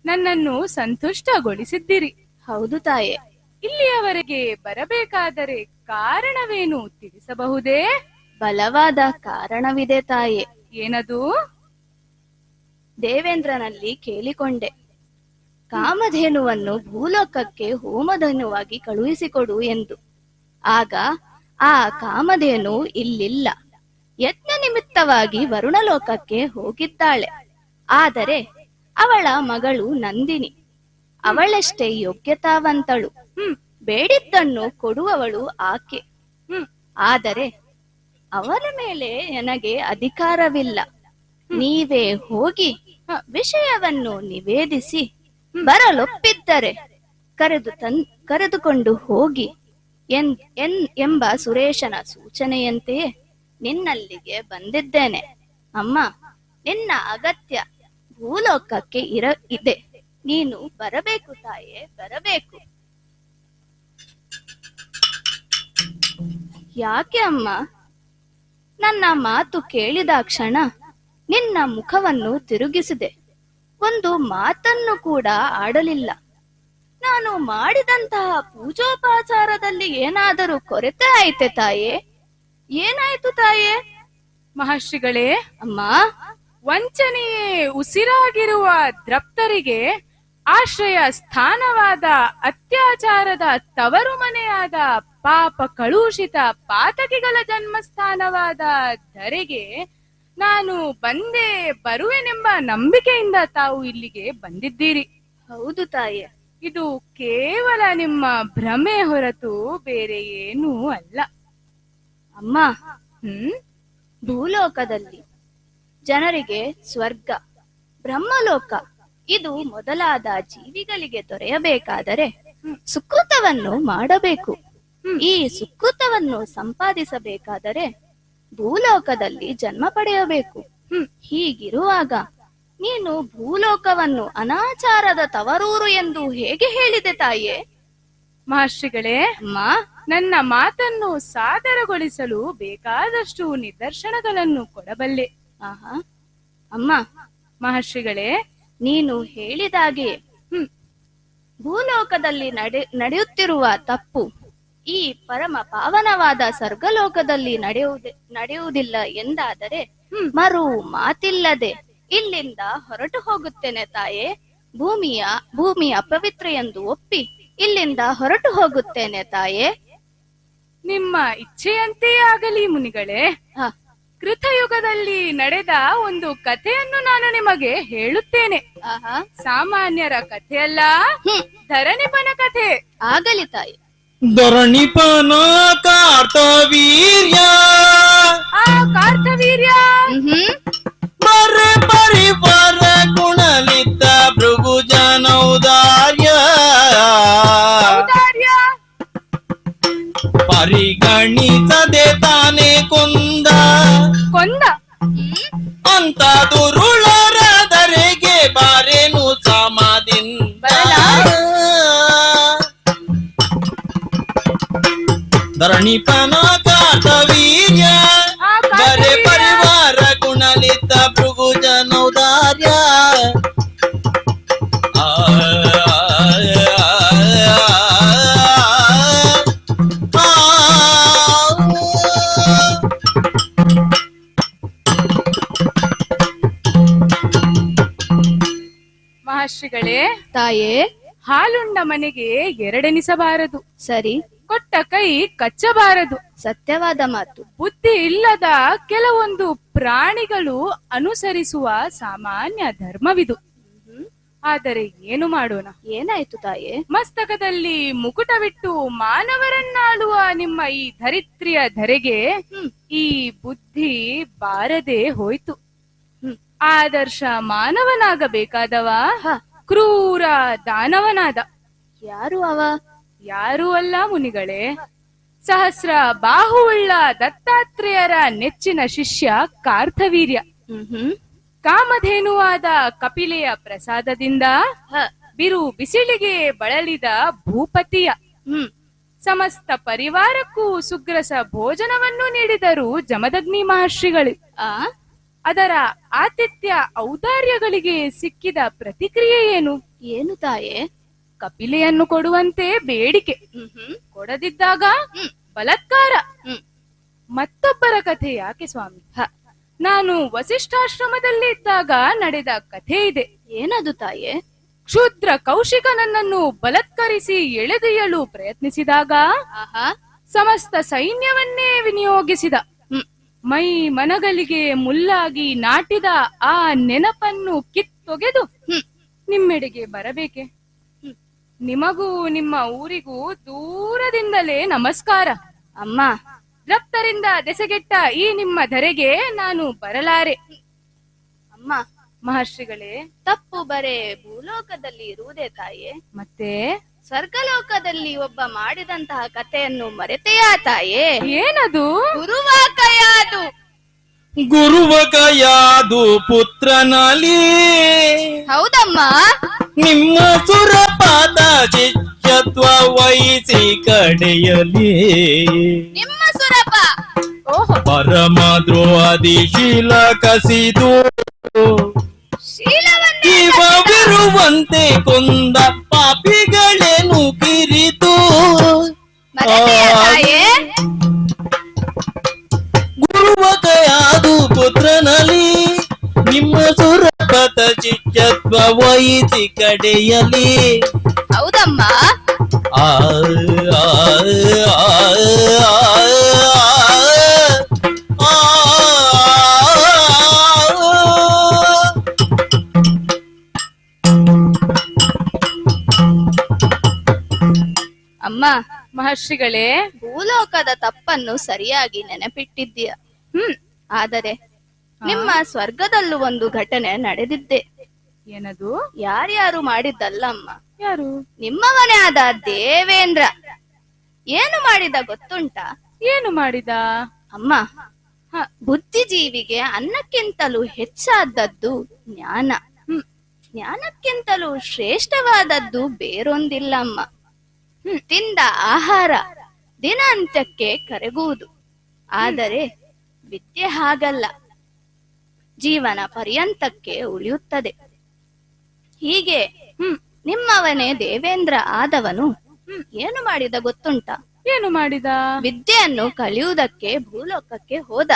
ನನ್ನನ್ನು ಸಂತುಷ್ಟಗೊಳಿಸಿದ್ದೀರಿ. ಹೌದು ತಾಯೇ. ಇಲ್ಲಿಯವರೆಗೆ ಬರಬೇಕಾದರೆ ಕಾರಣವೇನು ತಿಳಿಸಬಹುದೇ? ಬಲವಾದ ಕಾರಣವಿದೆ ತಾಯೇ. ಏನದು? ದೇವೇಂದ್ರನಲ್ಲಿ ಕೇಳಿಕೊಂಡೆ. ಕಾಮಧೇನುವನ್ನು ಭೂಲೋಕಕ್ಕೆ ಹೋಮಧೇನುವಾಗಿ ಕಳುಹಿಸಿಕೊಡು ಎಂದು. ಆಗ ಆ ಕಾಮಧೇನು ಇಲ್ಲಿಲ್ಲ, ಯಜ್ಞ ನಿಮಿತ್ತವಾಗಿ ವರುಣಲೋಕಕ್ಕೆ ಹೋಗಿದ್ದಾಳೆ. ಆದರೆ ಅವಳ ಮಗಳು ನಂದಿನಿ ಅವಳಷ್ಟೇ ಯೋಗ್ಯತಾವಂತಳು. ಬೇಡಿದ್ದನ್ನು ಕೊಡುವವಳು ಆಕೆ. ಆದರೆ ಅವರ ಮೇಲೆ ನನಗೆ ಅಧಿಕಾರವಿಲ್ಲ. ನೀವೇ ಹೋಗಿ ವಿಷಯವನ್ನು ನಿವೇದಿಸಿ ಬರಲೊಪ್ಪಿದ್ದರೆ ಕರೆದುಕೊಂಡು ಹೋಗಿ ಎಂಬ ಸುರೇಶನ ಸೂಚನೆಯಂತೆಯೇ ನಿನ್ನಲ್ಲಿಗೆ ಬಂದಿದ್ದೇನೆ. ಅಮ್ಮ, ನಿನ್ನ ಅಗತ್ಯ ಭೂಲೋಕಕ್ಕೆ ಇದೆ. ನೀನು ಬರಬೇಕು ತಾಯೇ, ಬರಬೇಕು. ಯಾಕೆ ಅಮ್ಮ? ನನ್ನ ಮಾತು ಕೇಳಿದ ಕ್ಷಣ ನಿನ್ನ ಮುಖವನ್ನು ತಿರುಗಿಸಿದೆ. ಒಂದು ಮಾತನ್ನು ಕೂಡ ಆಡಲಿಲ್ಲ. ನಾನು ಮಾಡಿದಂತಹ ಪೂಜೋಪಚಾರದಲ್ಲಿ ಏನಾದರೂ ಕೊರತೆ ಆಯ್ತೆ ತಾಯೇ? ಏನಾಯ್ತು ತಾಯೇ? ಮಹರ್ಷಿಗಳೇ, ಅಮ್ಮ, ವಂಚನೆಯೇ ಉಸಿರಾಗಿರುವ ದ್ರಪ್ತರಿಗೆ ಆಶ್ರಯ ಸ್ಥಾನವಾದ ಅತ್ಯಾಚಾರದ ತವರು ಮನೆಯಾದ ಪಾಪ ಕಲುಷಿತ ಪಾತಕಿಗಳ ಜನ್ಮಸ್ಥಾನವಾದ ಧರೆಗೆ ನಾನು ಬಂದೇ ಬರುವೆನೆಂಬ ನಂಬಿಕೆಯಿಂದ ತಾವು ಇಲ್ಲಿಗೆ ಬಂದಿದ್ದೀರಿ. ಹೌದು ತಾಯೇ. ಇದು ಕೇವಲ ನಿಮ್ಮ ಭ್ರಮೆ ಹೊರತು ಬೇರೆ ಏನೂ ಅಲ್ಲ. ಅಮ್ಮ, ಭೂಲೋಕದಲ್ಲಿ ಜನರಿಗೆ ಸ್ವರ್ಗ, ಬ್ರಹ್ಮಲೋಕ ಇದು ಮೊದಲಾದ ಜೀವಿಗಳಿಗೆ ದೊರೆಯಬೇಕಾದರೆ ಸುಕೃತವನ್ನು ಮಾಡಬೇಕು. ಈ ಸುಕೃತವನ್ನು ಸಂಪಾದಿಸಬೇಕಾದರೆ ಭೂಲೋಕದಲ್ಲಿ ಜನ್ಮ ಪಡೆಯಬೇಕು. ಹೀಗಿರುವಾಗ ನೀನು ಭೂಲೋಕವನ್ನು ಅನಾಚಾರದ ತವರೂರು ಎಂದು ಹೇಗೆ ಹೇಳಿದೆ ತಾಯೇ? ಮಹರ್ಷಿಗಳೇ, ಅಮ್ಮ, ನನ್ನ ಮಾತನ್ನು ಸಾದರಗೊಳಿಸಲು ಬೇಕಾದಷ್ಟು ನಿದರ್ಶನಗಳನ್ನು ಕೊಡಬಲ್ಲೆ. ಆಹಾ. ಅಮ್ಮ, ಮಹರ್ಷಿಗಳೇ, ನೀನು ಹೇಳಿದಾಗೆ ಭೂಲೋಕದಲ್ಲಿ ನಡೆಯುತ್ತಿರುವ ತಪ್ಪು ಈ ಪರಮ ಪಾವನವಾದ ಸ್ವರ್ಗಲೋಕದಲ್ಲಿ ನಡೆಯುವುದಿಲ್ಲ ಎಂದಾದರೆ ಮರು ಮಾತಿಲ್ಲದೆ ಇಲ್ಲಿಂದ ಹೊರಟು ಹೋಗುತ್ತೇನೆ ತಾಯೇ. ಭೂಮಿ ಅಪವಿತ್ರ ಎಂದು ಒಪ್ಪಿ ಇಲ್ಲಿಂದ ಹೊರಟು ಹೋಗುತ್ತೇನೆ ತಾಯೇ. ನಿಮ್ಮ ಇಚ್ಛೆಯಂತೆಯೇ ಆಗಲಿ ಮುನಿಗಳೇ. ಕೃತಯುಗದಲ್ಲಿ ನಡೆದ ಒಂದು ಕಥೆಯನ್ನು ನಾನು ನಿಮಗೆ ಹೇಳುತ್ತೇನೆ. ಸಾಮಾನ್ಯರ ಕಥೆಯಲ್ಲ, ಧರಣಿಪನ ಕಥೆ. ಆಗಲಿ ತಾಯಿ. ಧರಣಿಪನ ಕಾರ್ತವೀರ್ಯ, ಆ ಕಾರ್ತವೀರ್ಯ ಬರ ಪರಿವಾರ ಗುಣಲಿದ್ದ ಭೃಗುಜನೌದಾರ್ಯ, ಪರಿಗಣಿಸದೆ ತಾನೇ ಕೊಂದ ಅಂತ ದುರುಳರ ಧರೆಗೆ ಬಾರೇನು ಸಮಾಧಿಂದ. ಧರಣಿಪನ ಕಾರ್ತವೀರ್ಯ ಬರೆ ಪರಿವಾರ ಗುಣಲಿದ್ದ ಭೃಗುಜನೌದಾರ್ಯ. ಮಹರ್ಷಿಗಳೇ, ತಾಯೇ, ಹಾಲುಂಡ ಮನೆಗೆ ಎರಡೆನಿಸಬಾರದು. ಸರಿ. ಕೊಟ್ಟ ಕೈ ಕಚ್ಚಬಾರದು. ಸತ್ಯವಾದ ಮಾತು. ಬುದ್ಧಿ ಇಲ್ಲದ ಕೆಲವೊಂದು ಪ್ರಾಣಿಗಳು ಅನುಸರಿಸುವ ಸಾಮಾನ್ಯ ಧರ್ಮವಿದು. ಆದರೆ ಏನು ಮಾಡೋಣ? ಏನಾಯ್ತು ತಾಯೇ? ಮಸ್ತಕದಲ್ಲಿ ಮುಕುಟವಿಟ್ಟು ಮಾನವರನ್ನಾಳುವ ನಿಮ್ಮ ಈ ಧರಿತ್ರಿಯ ಧರೆಗೆ ಈ ಬುದ್ಧಿ ಬಾರದೆ ಹೋಯ್ತು. ಆದರ್ಶ ಮಾನವನಾಗಬೇಕಾದವ ಕ್ರೂರ ದಾನವನಾದ. ಯಾರು ಅವ? ಯಾರೂ ಅಲ್ಲ ಮುನಿಗಳೇ, ಸಹಸ್ರ ಬಾಹುವುಳ್ಳ ದತ್ತಾತ್ರೇಯರ ನೆಚ್ಚಿನ ಶಿಷ್ಯ ಕಾರ್ತವೀರ್ಯ. ಕಾಮಧೇನುವಾದ ಕಪಿಲೆಯ ಪ್ರಸಾದದಿಂದ ಬಿರು ಬಿಸಿಲಿಗೆ ಬಳಲಿದ ಭೂಪತಿಯ ಸಮಸ್ತ ಪರಿವಾರಕ್ಕೂ ಸುಗ್ರಸ ಭೋಜನವನ್ನು ನೀಡಿದರು ಜಮದಗ್ನಿ ಮಹರ್ಷಿಗಳು. ಅದರ ಆತಿಥ್ಯ ಔದಾರ್ಯಗಳಿಗೆ ಸಿಕ್ಕಿದ ಪ್ರತಿಕ್ರಿಯೆ ಏನು? ಏನು ತಾಯೇ? ಕಪಿಲೆಯನ್ನು ಕೊಡುವಂತೆ ಬೇಡಿಕೆ, ಕೊಡದಿದ್ದಾಗ ಬಲಾತ್ಕಾರ. ಮತ್ತೊಬ್ಬರ ಕಥೆ ಯಾಕೆ ಸ್ವಾಮಿ? ನಾನು ವಸಿಷ್ಠಾಶ್ರಮದಲ್ಲಿ ಇದ್ದಾಗ ನಡೆದ ಕಥೆ ಇದೆ. ಏನದು ತಾಯೇ? ಕ್ಷುದ್ರ ಕೌಶಿಕನನ್ನು ಬಲತ್ಕರಿಸಿ ಎಳೆದೊಯ್ಯಲು ಪ್ರಯತ್ನಿಸಿದಾಗ ಆಹಾ ಸಮಸ್ತ ಸೈನ್ಯವನ್ನೇ ವಿನಿಯೋಗಿಸಿದ. ಮೈ ಮನಗಳಿಗೆ ಮುಲ್ಲಾಗಿ ನಾಟಿದ ಆ ನೆನಪನ್ನು ಕಿತ್ತೊಗೆದು ನಿಮ್ಮೆಡೆಗೆ ಬರಬೇಕೆ? ನಿಮಗೂ ನಿಮ್ಮ ಊರಿಗೂ ದೂರದಿಂದಲೇ ನಮಸ್ಕಾರ. ಅಮ್ಮ, ರಕ್ತರಿಂದ ದೆಸೆಗೆಟ್ಟ ಈ ನಿಮ್ಮ ಧರೆಗೆ ನಾನು ಬರಲಾರೆ. ಅಮ್ಮ, ಮಹರ್ಷಿಗಳೇ, ತಪ್ಪು ಬರೇ ಭೂಲೋಕದಲ್ಲಿ ಇರುವುದೇ ತಾಯೇ? ಮತ್ತೆ ಸ್ವರ್ಗಲೋಕದಲ್ಲಿ ಒಬ್ಬ ಮಾಡಿದಂತಹ ಕಥೆಯನ್ನು ಮರೆತೆಯಾ ತಾಯೇ? ಏನದು? ಗುರುವಾಕಯಾದು. ಗುರುವಕಯಾದು ಪುತ್ರನಲ್ಲಿ ಹೌದಮ್ಮ. ನಿಮ್ಮ ಸುರಪಾದ ಶಿಷ್ಯತ್ವ ವಹಿಸಿ ಕಡೆಯಲಿ ನಿಮ್ಮ ಸುರಪ ಓಹೋ, ಪರಮ ದ್ರೋಹದಿಶೀಲ ಕಸಿದು ಶೀಲವನ್ನೇ ಜೀವವಿರುವಂತೆ ಕೊಂದ ಪಾಪಿಗಳೇನು ಕಿರಿತು ಮರೆತೆಯಾ ತಾಯೇ? ಗುರುವಕಯಾದು ಪುತ್ರನಲ್ಲಿ ನಿಮ್ಮ ಸುರಪಥ ಶಿಷ್ಯತ್ವ ವಹಿಸಿ ಕಡೆಯಲಿ ಹೌದಮ್ಮ. ಆ ಆ, ಆ, ಆ, ಅಮ್ಮ, ಮಹರ್ಷಿಗಳೇ, ಭೂಲೋಕದ ತಪ್ಪನ್ನು ಸರಿಯಾಗಿ ನೆನಪಿಟ್ಟಿದ್ದೀಯ. ಆದರೆ ನಿಮ್ಮ ಸ್ವರ್ಗದಲ್ಲೂ ಒಂದು ಘಟನೆ ನಡೆದಿದ್ದೆ. ಏನದು? ಯಾರ್ಯಾರು ಮಾಡಿದ್ದಲ್ಲಮ್ಮ, ಯಾರು? ನಿಮ್ಮವನೇ ಆದ ದೇವೇಂದ್ರ ಏನು ಮಾಡಿದ ಗೊತ್ತುಂಟಾ? ಏನು ಮಾಡಿದ? ಅಮ್ಮ, ಬುದ್ಧಿಜೀವಿಗೆ ಅನ್ನಕ್ಕಿಂತಲೂ ಹೆಚ್ಚಾದದ್ದು ಜ್ಞಾನ. ಜ್ಞಾನಕ್ಕಿಂತಲೂ ಶ್ರೇಷ್ಠವಾದದ್ದು ಬೇರೊಂದಿಲ್ಲಮ್ಮ. ತಿಂದ ಆಹಾರ ದಿನ ಅಂತ್ಯಕ್ಕೆ ಕರಗುವುದು. ಆದರೆ ವಿದ್ಯೆ ಹಾಗಲ್ಲ, ಜೀವನ ಪರ್ಯಂತಕ್ಕೆ ಉಳಿಯುತ್ತದೆ. ಹೀಗೆ ನಿಮ್ಮವನೇ ದೇವೇಂದ್ರ ಆದವನು ಏನು ಮಾಡಿದ ಗೊತ್ತುಂಟಾ? ಏನು ಮಾಡಿದ? ವಿದ್ಯೆಯನ್ನು ಕಲಿಯುವುದಕ್ಕೆ ಭೂಲೋಕಕ್ಕೆ ಹೋದ.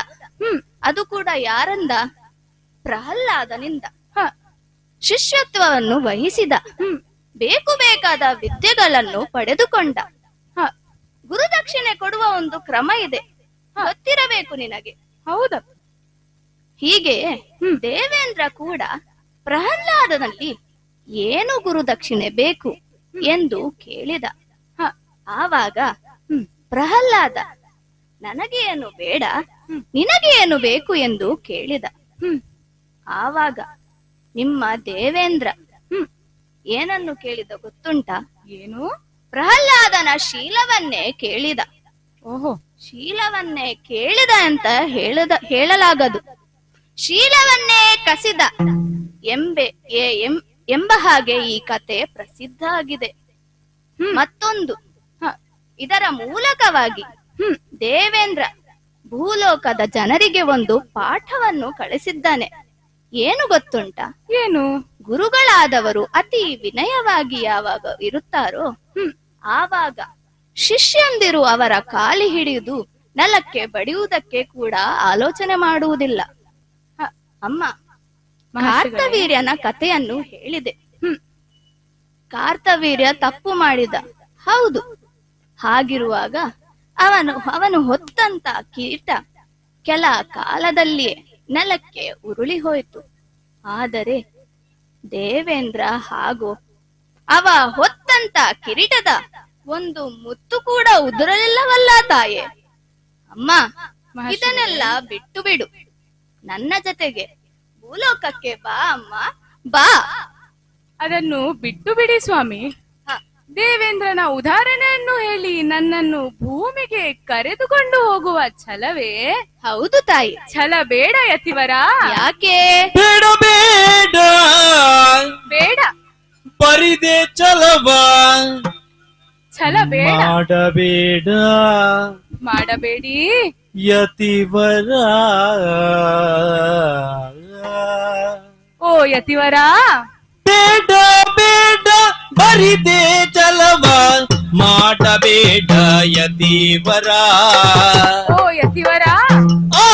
ಅದು ಕೂಡ ಯಾರಿಂದ? ಪ್ರಹ್ಲಾದನಿಂದ. ಶಿಷ್ಯತ್ವವನ್ನು ವಹಿಸಿದ. ಬೇಕು ಬೇಕಾದ ವಿದ್ಯೆಗಳನ್ನು ಪಡೆದುಕೊಂಡ. ಗುರುದಕ್ಷಿಣೆ ಕೊಡುವ ಒಂದು ಕ್ರಮ ಇದೆ, ಗೊತ್ತಿರಬೇಕು ನಿನಗೆ. ಹೌದಾ? ಹೀಗೆ ದೇವೇಂದ್ರ ಕೂಡ ಪ್ರಹ್ಲಾದನಲ್ಲಿ ಏನು ಗುರುದಕ್ಷಿಣೆ ಬೇಕು ಎಂದು ಕೇಳಿದ. ಆವಾಗ ಪ್ರಹ್ಲಾದ ನನಗೆ ಏನು ಬೇಡ, ನಿನಗೆ ಏನು ಬೇಕು ಎಂದು ಕೇಳಿದ. ಆವಾಗ ನಿಮ್ಮ ದೇವೇಂದ್ರ ಏನನ್ನು ಕೇಳಿದ ಗೊತ್ತುಂಟಾ? ಏನು? ಪ್ರಹ್ಲಾದನ ಶೀಲವನ್ನೇ ಕೇಳಿದ. ಓಹೋ, ಶೀಲವನ್ನೇ ಕೇಳಿದ ಅಂತ ಹೇಳಲಾಗದು, ಶೀಲವನ್ನೇ ಕಸಿದ ಎಂಬ ಹಾಗೆ ಈ ಕತೆ ಪ್ರಸಿದ್ಧ ಆಗಿದೆ. ಮತ್ತೊಂದು, ಇದರ ಮೂಲಕವಾಗಿ ದೇವೇಂದ್ರ ಭೂಲೋಕದ ಜನರಿಗೆ ಒಂದು ಪಾಠವನ್ನು ಕಳಿಸಿದ್ದಾನೆ. ಏನು ಗೊತ್ತುಂಟಾ? ಏನು? ಗುರುಗಳಾದವರು ಅತಿ ವಿನಯವಾಗಿ ಯಾವಾಗ ಇರುತ್ತಾರೋ ಆವಾಗ ಶಿಷ್ಯಂದಿರು ಅವರ ಕಾಲಿ ಹಿಡಿದು ನೆಲಕ್ಕೆ ಬಡಿಯುವುದಕ್ಕೆ ಕೂಡ ಆಲೋಚನೆ ಮಾಡುವುದಿಲ್ಲ. ಅಮ್ಮ, ಕಾರ್ತವೀರ್ಯನ ಕಥೆಯನ್ನು ಹೇಳಿದೆ. ಕಾರ್ತವೀರ್ಯ ತಪ್ಪು ಮಾಡಿದ, ಹೌದು. ಹಾಗಿರುವಾಗ ಅವನು ಹೊತ್ತಂತ ಕಿರೀಟ ಕೆಲ ಕಾಲದಲ್ಲಿಯೇ ನೆಲಕ್ಕೆ ಉರುಳಿ ಹೋಯಿತು. ಆದರೆ ದೇವೇಂದ್ರ ಹಾಗೂ ಅವ ಹೊತ್ತಂತ ಕಿರೀಟದ ಒಂದು ಮುತ್ತು ಕೂಡ ಉದುರಲಿಲ್ಲವಲ್ಲ ತಾಯೇ. ಅಮ್ಮ, ಇದನ್ನೆಲ್ಲ ಬಿಟ್ಟು ಬಿಡು, ನನ್ನ ಜೊತೆಗೆ ಭೂಲೋಕಕ್ಕೆ ಬಾ ಅಮ್ಮ, ಬಾ. ಅದನ್ನು ಬಿಟ್ಟು ಬಿಡಿ ಸ್ವಾಮಿ. ದೇವೇಂದ್ರನ ಉದಾಹರಣೆಯನ್ನು ಹೇಳಿ ನನ್ನನ್ನು ಭೂಮಿಗೆ ಕರೆದುಕೊಂಡು ಹೋಗುವ ಛಲವೇ? ಹೌದು ತಾಯಿ. ಛಲ ಬೇಡ ಯತಿವರ. ಯಾಕೆ? ಬೇಡ ಬೇಡ ಬೇಡ, ಪರಿದೆ ಚಲವ ಛಲ ಬೇಡ. ಮಾಡಬೇಡ ಮಾಡಬೇಡಿ ಯತಿವರ. ಓ ಯತಿವರ, ಬೇಡ ಬೇಡ ಬರಿದೆ ಚಲವ ಮಾಡಬೇಡ ಯತಿವರ. ಓ ಯತಿವರ, ಆ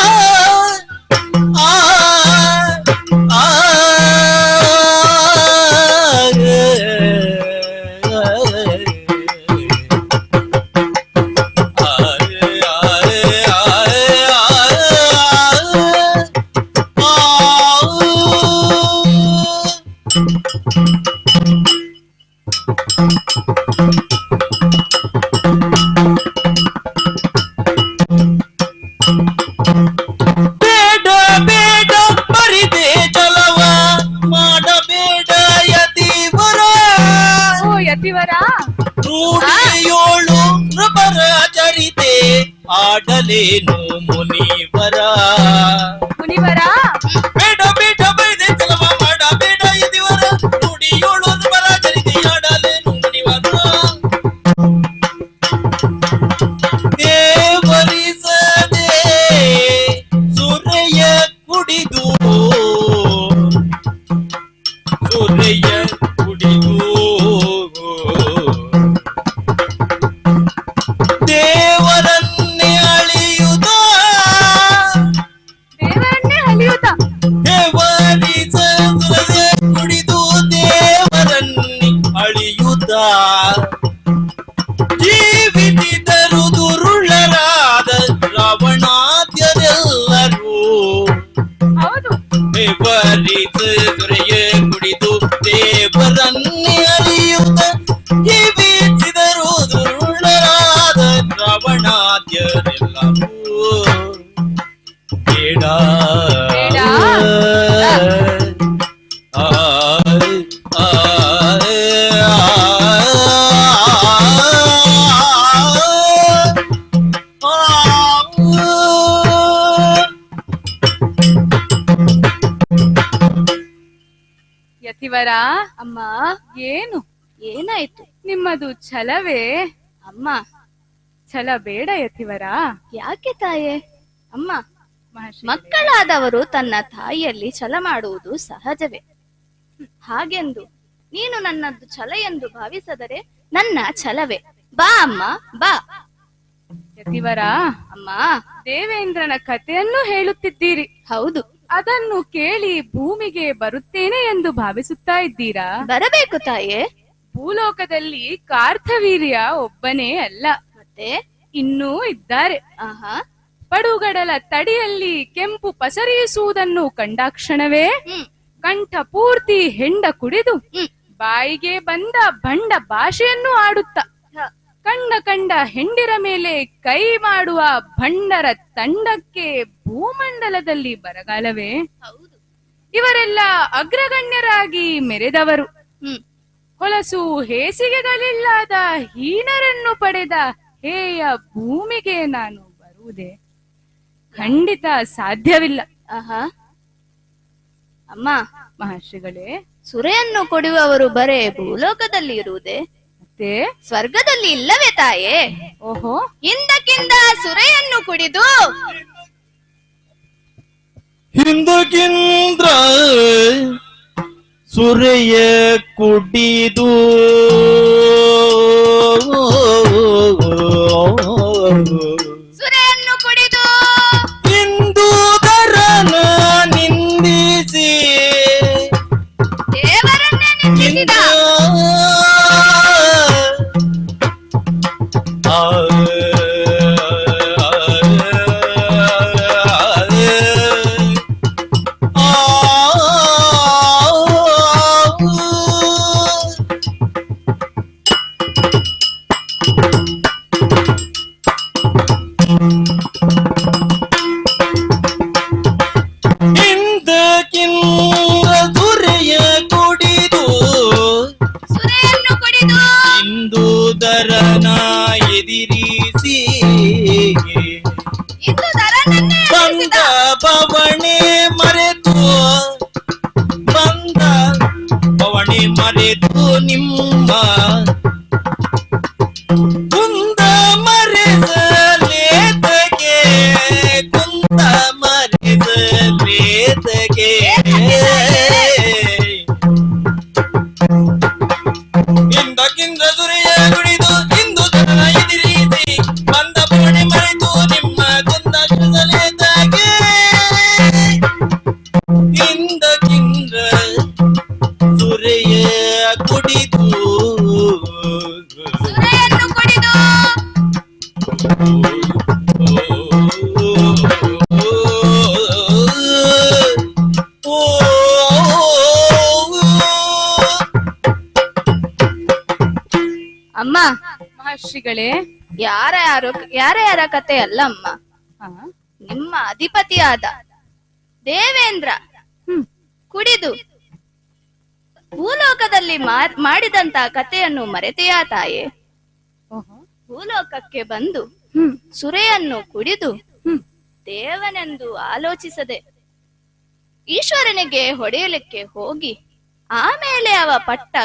ಆ ಆ ಚರಿತೆ ಆಡಲೇನು ಮುನಿವರ. ಮುನಿವರ ಬೇಡ ಬೇಡ ಬೈದೆ ಚಲವ ಮಾಡ ಬೇಡ ಇದಿವರ, ನುಡಿಯೋಳು ಬರ ಚರಿತೆ ಆಡಲೇನು ಮುನಿವರ. ದೇವರಿಸದೆ ಸುರೆಯ ಕುಡಿದು ಸುರೆಯ ಕುಡಿದು ದೇವರನ್ನೇ ಅಳಿಯುತ್ತ ದೇವರನ್ನೇ ಅಲಿಯುತ್ತ ದೇವರಿಸ ಸುರೆಯ ಕುಡಿದು ದೇವರನ್ನೇ ಅಳಿಯುತ್ತ ಜೀವಿಸಿದರು ದುರುಳರಾದ ರಾವಣಾದ್ಯರೆಲ್ಲರೂ. ಹೌದು. ದೇವರಿಸ ಸುರೆಯ ಕುಡಿದು ದೇವರನ್ನೇ ಅಳಿಯುತ್ತ ಜೀವಿಸಿದರು ದುರುಳರಾದ ರಾವಣಾದ್ಯರೆಲ್ಲರೂ. ಬೇಡ ಬೇಡ. ಆ ಆ ಯತಿವರ ಅಮ್ಮ, ಏನು ಏನಾಯ್ತು? ನಿಮ್ಮದು ಛಲವೇ? ಅಮ್ಮ, ಛಲ ಬೇಡ ಯತಿವರ. ಯಾಕೆ ತಾಯೇ? ಅಮ್ಮ, ಮಹರ್ಷಿ ಮಕ್ಕಳಾದವರು ತನ್ನ ತಾಯಿಯಲ್ಲಿ ಛಲ ಮಾಡುವುದು ಸಹಜವೇ. ಹಾಗೆಂದು ನೀನು ನನ್ನದ್ದು ಛಲ ಎಂದು ಭಾವಿಸದರೆ ನನ್ನ ಛಲವೇ. ಬಾ ಅಮ್ಮ, ಬಾ. ಯತಿವರ, ಅಮ್ಮ, ದೇವೇಂದ್ರನ ಕಥೆಯನ್ನು ಹೇಳುತ್ತಿದ್ದೀರಿ. ಹೌದು. ಅದನ್ನು ಕೇಳಿ ಭೂಮಿಗೆ ಬರುತ್ತೇನೆ ಎಂದು ಭಾವಿಸುತ್ತಾ ಇದ್ದೀರಾ? ಬರಬೇಕು ತಾಯೇ. ಭೂಲೋಕದಲ್ಲಿ ಕಾರ್ಥವೀರ್ಯ ಒಬ್ಬನೇ ಅಲ್ಲ, ಮತ್ತೆ ಇನ್ನೂ ಇದ್ದಾರೆ. ಆಹಾ, ಪಡುಗಡಲ ತಡಿಯಲ್ಲಿ ಕೆಂಪು ಪಸರಿಸುವುದನ್ನು ಕಂಡಾಕ್ಷಣವೇ ಹ್ಮ್ ಕಂಠ ಪೂರ್ತಿ ಹೆಂಡ ಕುಡಿದು ಹ್ಮ್ ಬಾಯಿಗೆ ಬಂದ ಬಂಡ ಭಾಷೆಯನ್ನು ಆಡುತ್ತ ಕಂಡ ಹೆಂಡಿರ ಮೇಲೆ ಕೈ ಮಾಡುವ ಭಂಡರ ತಂಡಕ್ಕೆ ಭೂಮಂಡಲದಲ್ಲಿ ಬರಗಾಲವೇ? ಹೌದು. ಇವರೆಲ್ಲ ಅಗ್ರಗಣ್ಯರಾಗಿ ಮೆರೆದವರು. ಹ್ಮ್ ಹೊಲಸು ಹೇಸಿಗೆಗಳಿಲ್ಲದ ಹೀನರನ್ನು ಪಡೆದ ಹೇಯ ಭೂಮಿಗೆ ನಾನು ಬರುವುದೇ ಖಂಡಿತ ಸಾಧ್ಯವಿಲ್ಲ. ಆಹಾ, ಅಮ್ಮ, ಮಹರ್ಷಿಗಳೇ, ಸುರೆಯನ್ನು ಕೊಡುವವರು ಬರೇ ಭೂಲೋಕದಲ್ಲಿ ಇರುವುದೇ? ಮತ್ತೆ ಸ್ವರ್ಗದಲ್ಲಿ ಇಲ್ಲವೇ ತಾಯೇ? ಓಹೋ, ಹಿಂದಕ್ಕಿಂದ ಸುರೆಯನ್ನು ಕುಡಿದು ಹಿಂದಕ್ಕಿಂದ್ರ ಸುರೆಯ ಕುಡಿದು ಸುರೆಯನ್ನು ಕುಡಿದು ಹಿಂದೂದರನ ನಿಂದಿಸಿ ದೇವರನ್ನೇ ನಿಂದಿಸಿದ ಹಿಂದಕ್ಕಿಂದ ಸುರೆಯ ಕುಡಿದು ಸುರೆಯನ್ನು ಕುಡಿದು ಹಿಂದೂದರನ ಎದಿರಿಸಿ ಇಂದು ದರನನ್ನೇ ಬಂದ ಪವಣೆ ಮರೆತು ಬಂದ ಪವಣೆ ಮರೆತು ನಿಮ್ಮ ಕುಂದ ಮರೆಸಲೇತಗೆ ಕುಂದ ಮರೆಸಲೇತಗೆ ಹಿಂದಕ್ಕಿಂದ ಸುರೆಯ ಕುಡಿದು ಹಿಂದೂ ಜನನ ಎದಿರಿಸಿ ಬಂದ ಪವಣೆ ಮರೆತು ನಿಮ್ಮ ಕುಂದ ಮರೆಸಲೇತಗೆ ಹಿಂದಕ್ಕಿಂದ ಸುರೆಯ ಕುಡಿದು ಸುರೆಯನ್ನು ಕುಡಿದು ಅಮ್ಮ, ಮಹರ್ಷಿಗಳೇ, ಯಾರ ಕತೆ ಅಲ್ಲ ಅಮ್ಮ. ಹಾ, ನಿಮ್ಮ ಅಧಿಪತಿಯಾದ ದೇವೇಂದ್ರ ಕುಡಿದು ಭೂಲೋಕದಲ್ಲಿ ಮಾಡಿದಂತ ಕಥೆಯನ್ನು ಮರೆತೆಯಾ ತಾಯೇ? ಓಹೋ, ಭೂಲೋಕಕ್ಕೆ ಬಂದು ಹ್ಮ್ ಸುರೆಯನ್ನು ಕುಡಿದು ಹ್ಮ್ ದೇವನೆಂದು ಆಲೋಚಿಸದೆ ಈಶ್ವರನಿಗೆ ಹೊಡೆಯಲಿಕ್ಕೆ ಹೋಗಿ ಆಮೇಲೆ ಅವ ಪಟ್ಟ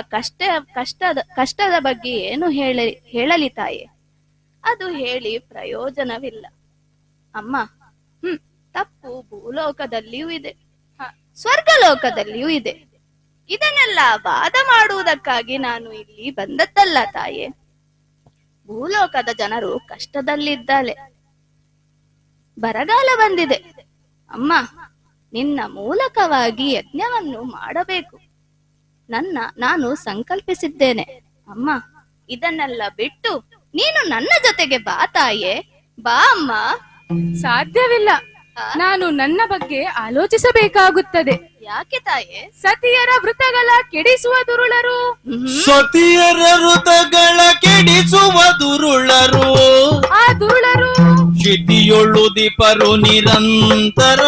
ಕಷ್ಟದ ಬಗ್ಗೆ ಏನು ಹೇಳಲಿ ತಾಯಿ? ಅದು ಹೇಳಿ ಪ್ರಯೋಜನವಿಲ್ಲ ಅಮ್ಮ. ತಪ್ಪು ಭೂಲೋಕದಲ್ಲಿಯೂ ಇದೆ, ಸ್ವರ್ಗಲೋಕದಲ್ಲಿಯೂ ಇದೆ. ಇದನ್ನೆಲ್ಲ ವಾದ ಮಾಡುವುದಕ್ಕಾಗಿ ನಾನು ಇಲ್ಲಿ ಬಂದದ್ದಲ್ಲ ತಾಯೇ. ಭೂಲೋಕದ ಜನರು ಕಷ್ಟದಲ್ಲಿದ್ದಾರೆ, ಬರಗಾಲ ಬಂದಿದೆ. ಅಮ್ಮ, ನಿನ್ನ ಮೂಲಕವಾಗಿ ಯಜ್ಞವನ್ನು ಮಾಡಬೇಕು ನಾನು ಸಂಕಲ್ಪಿಸಿದ್ದೇನೆ. ಅಮ್ಮ, ಇದನ್ನೆಲ್ಲ ಬಿಟ್ಟು ನೀನು ನನ್ನ ಜೊತೆಗೆ ಬಾ ತಾಯೇ, ಬಾ ಅಮ್ಮ. ಸಾಧ್ಯವಿಲ್ಲ. ನಾನು ನನ್ನ ಬಗ್ಗೆ ಆಲೋಚಿಸಬೇಕಾಗುತ್ತದೆ. ಯಾಕೆ ತಾಯೇ? ಸತಿಯರ ವೃತಗಳ ಕೆಡಿಸುವ ದುರುಳರು, ಸತಿಯರ ವೃತಗಳ ಕೆಡಿಸುವ ದುರುಳರು, ಆ ದುರುಳರು ಕ್ಷಿತಿಯೊಳು ದೀಪರು ನಿರಂತರ.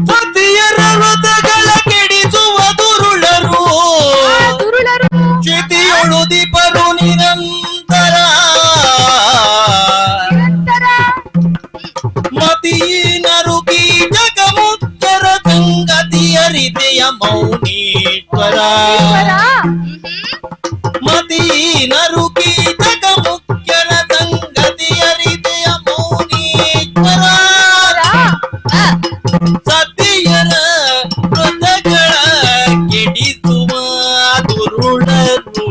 ಸತಿಯರ ವೃತಗಳ ಕೆಡಿಸುವ ದುರುಳರು, ಕ್ಷಿತಿಯೊಳು ದೀಪರು ನಿರಂತರ. ಮತೀನರು ಕೀಟಕ ಮುಚ್ಚರ ಸಂಗತಿಯರಿದೆಯ ಮೌನೀಶ್ವರ. ಮತೀನರು ಕೀಟಕ ಮುಖ್ಯರ ಸಂಗತಿಯರಿದೆಯ ಮೌನೀಶ್ವರ. ಸತಿಯರ ವೃತಗಳ ಕೆಡಿಸುವ ದುರುಳರು,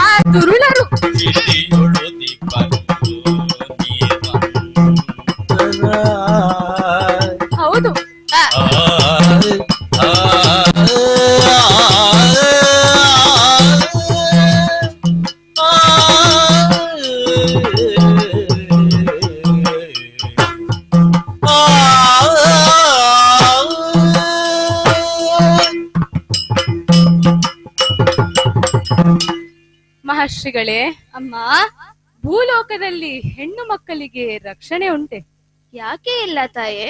ಆ ದುರುಳರು ಕ್ಷಿತಿಯೊಳು ದೀಪರು ನಿರಂತರ. ಹೌದು. ಮಹರ್ಷಿಗಳೇ, ಅಮ್ಮ, ಭೂಲೋಕದಲ್ಲಿ ಹೆಣ್ಣು ಮಕ್ಕಳಿಗೆ ರಕ್ಷಣೆ ಉಂಟೆ? ಯಾಕೆ ಇಲ್ಲ ತಾಯೇ?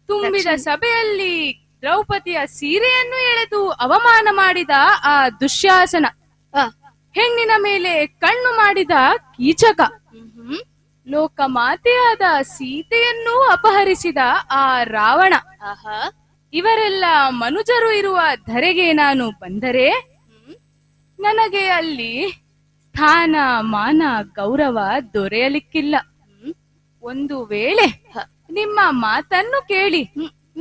ತುಂಬಿದ ಸಭೆಯಲ್ಲಿ ದ್ರೌಪದಿಯ ಸೀರೆಯನ್ನು ಎಳೆದು ಅವಮಾನ ಮಾಡಿದ ಆ ದುಶ್ಯಾಸನ, ಹೆಣ್ಣಿನ ಮೇಲೆ ಕಣ್ಣು ಮಾಡಿದ ಕೀಚಕ, ಲೋಕಮಾತೆಯಾದ ಸೀತೆಯನ್ನು ಅಪಹರಿಸಿದ ಆ ರಾವಣ, ಇವರೆಲ್ಲ ಮನುಜರು ಇರುವ ಧರೆಗೆ ನಾನು ಬಂದರೆ ನನಗೆ ಅಲ್ಲಿ ಸ್ಥಾನ ಮಾನ ಗೌರವ ದೊರೆಯಲಿಕ್ಕಿಲ್ಲ. ಒಂದು ವೇಳೆ ನಿಮ್ಮ ಮಾತನ್ನು ಕೇಳಿ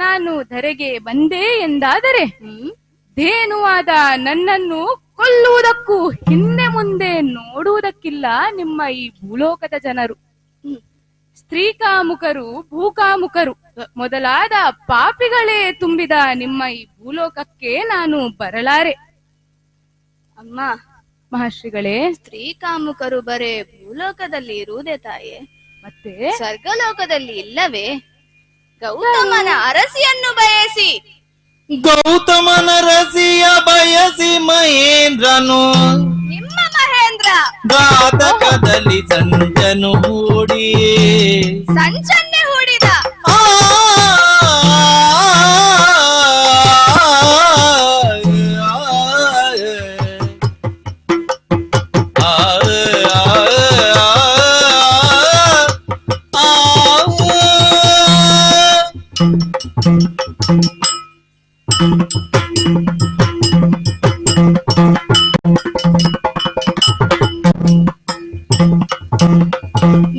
ನಾನು ಧರೆಗೆ ಬಂದೆ ಎಂದಾದರೆ ಧೇನುವಾದ ನನ್ನನ್ನು ಕೊಲ್ಲುವುದಕ್ಕೂ ಹಿಂದೆ ಮುಂದೆ ನೋಡುವುದಕ್ಕಿಲ್ಲ ನಿಮ್ಮ ಈ ಭೂಲೋಕದ ಜನರು. ಸ್ತ್ರೀಕಾಮುಕರು, ಭೂಕಾಮುಕರು ಮೊದಲಾದ ಪಾಪಿಗಳೇ ತುಂಬಿದ ನಿಮ್ಮ ಈ ಭೂಲೋಕಕ್ಕೆ ನಾನು ಬರಲಾರೆ. ಅಮ್ಮ, ಮಹರ್ಷಿಗಳೇ, ಸ್ತ್ರೀ ಕಾಮುಕರು ಬರೇ ಭೂಲೋಕದಲ್ಲಿ ಇರುವುದೇ ತಾಯೇ? ಮತ್ತೆ ಸ್ವರ್ಗಲೋಕದಲ್ಲಿ ಇಲ್ಲವೇ? ಗೌತಮನ ಅರಸಿಯನ್ನು ಬಯಸಿ ಗೌತಮನ ರಸಿಯ ಬಯಸಿ ಮಹೇಂದ್ರನು ನಿಮ್ಮ ಮಹೇಂದ್ರ ಘಾತಕದಲ್ಲಿ ಸಂಚನು ಹೂಡಿ ಸಂಚನ್ನೆ ಹೂಡಿದ.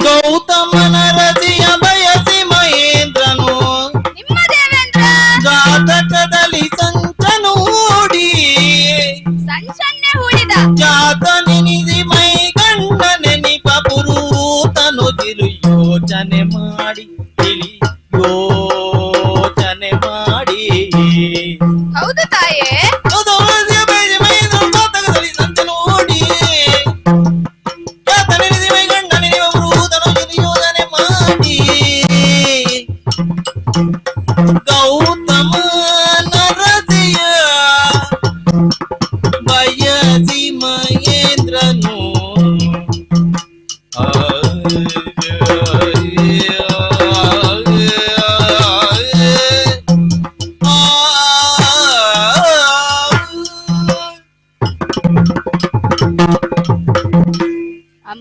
ಗೌತಮನ ರಸಿಯ ಬಯಸಿ ಮಹೇಂದ್ರನು ನಿಮ್ಮ ದೇವೇಂದ್ರ ಜಾತಕದಲ್ಲಿ ಸಂಚನು ಹೂಡಿ ಸಂಚನ್ನೆ ಹೂಡಿದ. ಜಾತ ನೆನಿಸಿ ಮೈ ಗಂಡ ನೆನಿಪ ಪುರೂತನು ತಿರು ಯೋಚನೆ ಮಾಡಿ ಯೋಚನೆ ಮಾಡಿ. ಹೌದು ತಾಯೇ, ಜಾತಕದಲ್ಲಿ ಸಂಚನು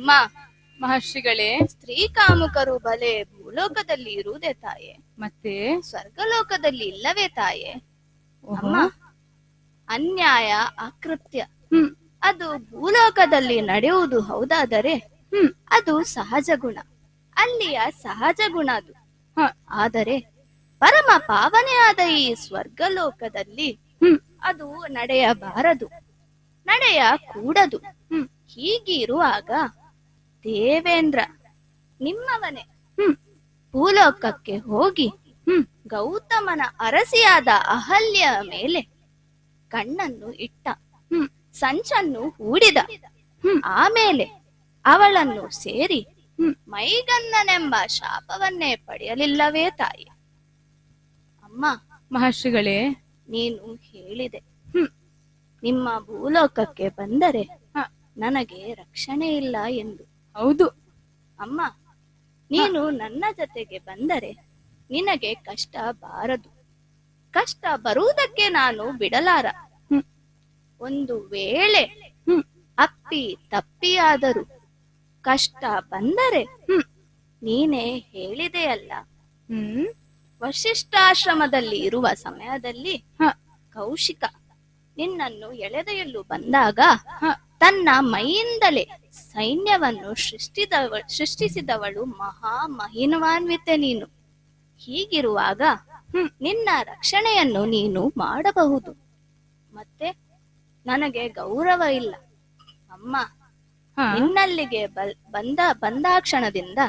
ಅಮ್ಮ, ಮಹರ್ಷಿಗಳೇ, ಸ್ತ್ರೀ ಕಾಮುಕರು ಬಲೆ ಭೂಲೋಕದಲ್ಲಿ ಇರುವುದೇ ತಾಯೇ, ಮತ್ತೆ ಸ್ವರ್ಗಲೋಕದಲ್ಲಿ ಇಲ್ಲವೇ ತಾಯೇ? ಓಹೋ. ಅಮ್ಮ, ಅನ್ಯಾಯ ಅಕೃತ್ಯ ಅದು ಭೂಲೋಕದಲ್ಲಿ ನಡೆಯುವುದು ಹೌದಾದರೆ ಅದು ಸಹಜ ಗುಣ, ಅಲ್ಲಿಯ ಸಹಜ ಗುಣ ಅದು. ಆದರೆ ಪರಮ ಪಾವನೆಯಾದ ಈ ಸ್ವರ್ಗಲೋಕದಲ್ಲಿ ಅದು ನಡೆಯಬಾರದು, ನಡೆಯ ಕೂಡದು. ಹೀಗಿರುವಾಗ ದೇವೇಂದ್ರ ನಿಮ್ಮವನೇ ಭೂಲೋಕಕ್ಕೆ ಹೋಗಿ ಗೌತಮನ ಅರಸಿಯಾದ ಅಹಲ್ಯ ಮೇಲೆ ಕಣ್ಣನ್ನು ಇಟ್ಟ, ಸಂಚನ್ನು ಹೂಡಿದ. ಆಮೇಲೆ ಅವಳನ್ನು ಸೇರಿ ಮೈಗನ್ನನೆಂಬ ಶಾಪವನ್ನೇ ಪಡೆಯಲಿಲ್ಲವೇ ತಾಯಿ? ಅಮ್ಮ, ಮಹರ್ಷಿಗಳೇ, ನೀನು ಹೇಳಿದೆ ನಿಮ್ಮ ಭೂಲೋಕಕ್ಕೆ ಬಂದರೆ ನನಗೆ ರಕ್ಷಣೆ ಇಲ್ಲ ಎಂದು. ಹೌದು ಅಮ್ಮ, ನೀನು ನನ್ನ ಜೊತೆಗೆ ಬಂದರೆ ನಿನಗೆ ಕಷ್ಟ ಬಾರದು. ಕಷ್ಟ ಬರುವುದಕ್ಕೆ ನಾನು ಬಿಡಲಾರ. ಒಂದು ವೇಳೆ ಅಪ್ಪಿ ತಪ್ಪಿಯಾದರೂ ಕಷ್ಟ ಬಂದರೆ ನೀನೇ ಹೇಳಿದೆಯಲ್ಲ, ವಶಿಷ್ಠಾಶ್ರಮದಲ್ಲಿ ಇರುವ ಸಮಯದಲ್ಲಿ ಕೌಶಿಕ ನಿನ್ನನ್ನು ಎಳೆದೊಯ್ಯಲು ಬಂದಾಗ ತನ್ನ ಮೈಯಿಂದಲೇ ಸೈನ್ಯವನ್ನು ಸೃಷ್ಟಿಸಿದವಳು ಮಹಿನ್ವಾನ್ವಿತೆ ನೀನು. ಹೀಗಿರುವಾಗ ನಿನ್ನ ರಕ್ಷಣೆಯನ್ನು ನೀನು ಮಾಡಬಹುದು. ಮತ್ತೆ ನನಗೆ ಗೌರವ ಇಲ್ಲ. ಅಮ್ಮ, ನಿನ್ನಲ್ಲಿಗೆ ಬಂದಾಕ್ಷಣದಿಂದ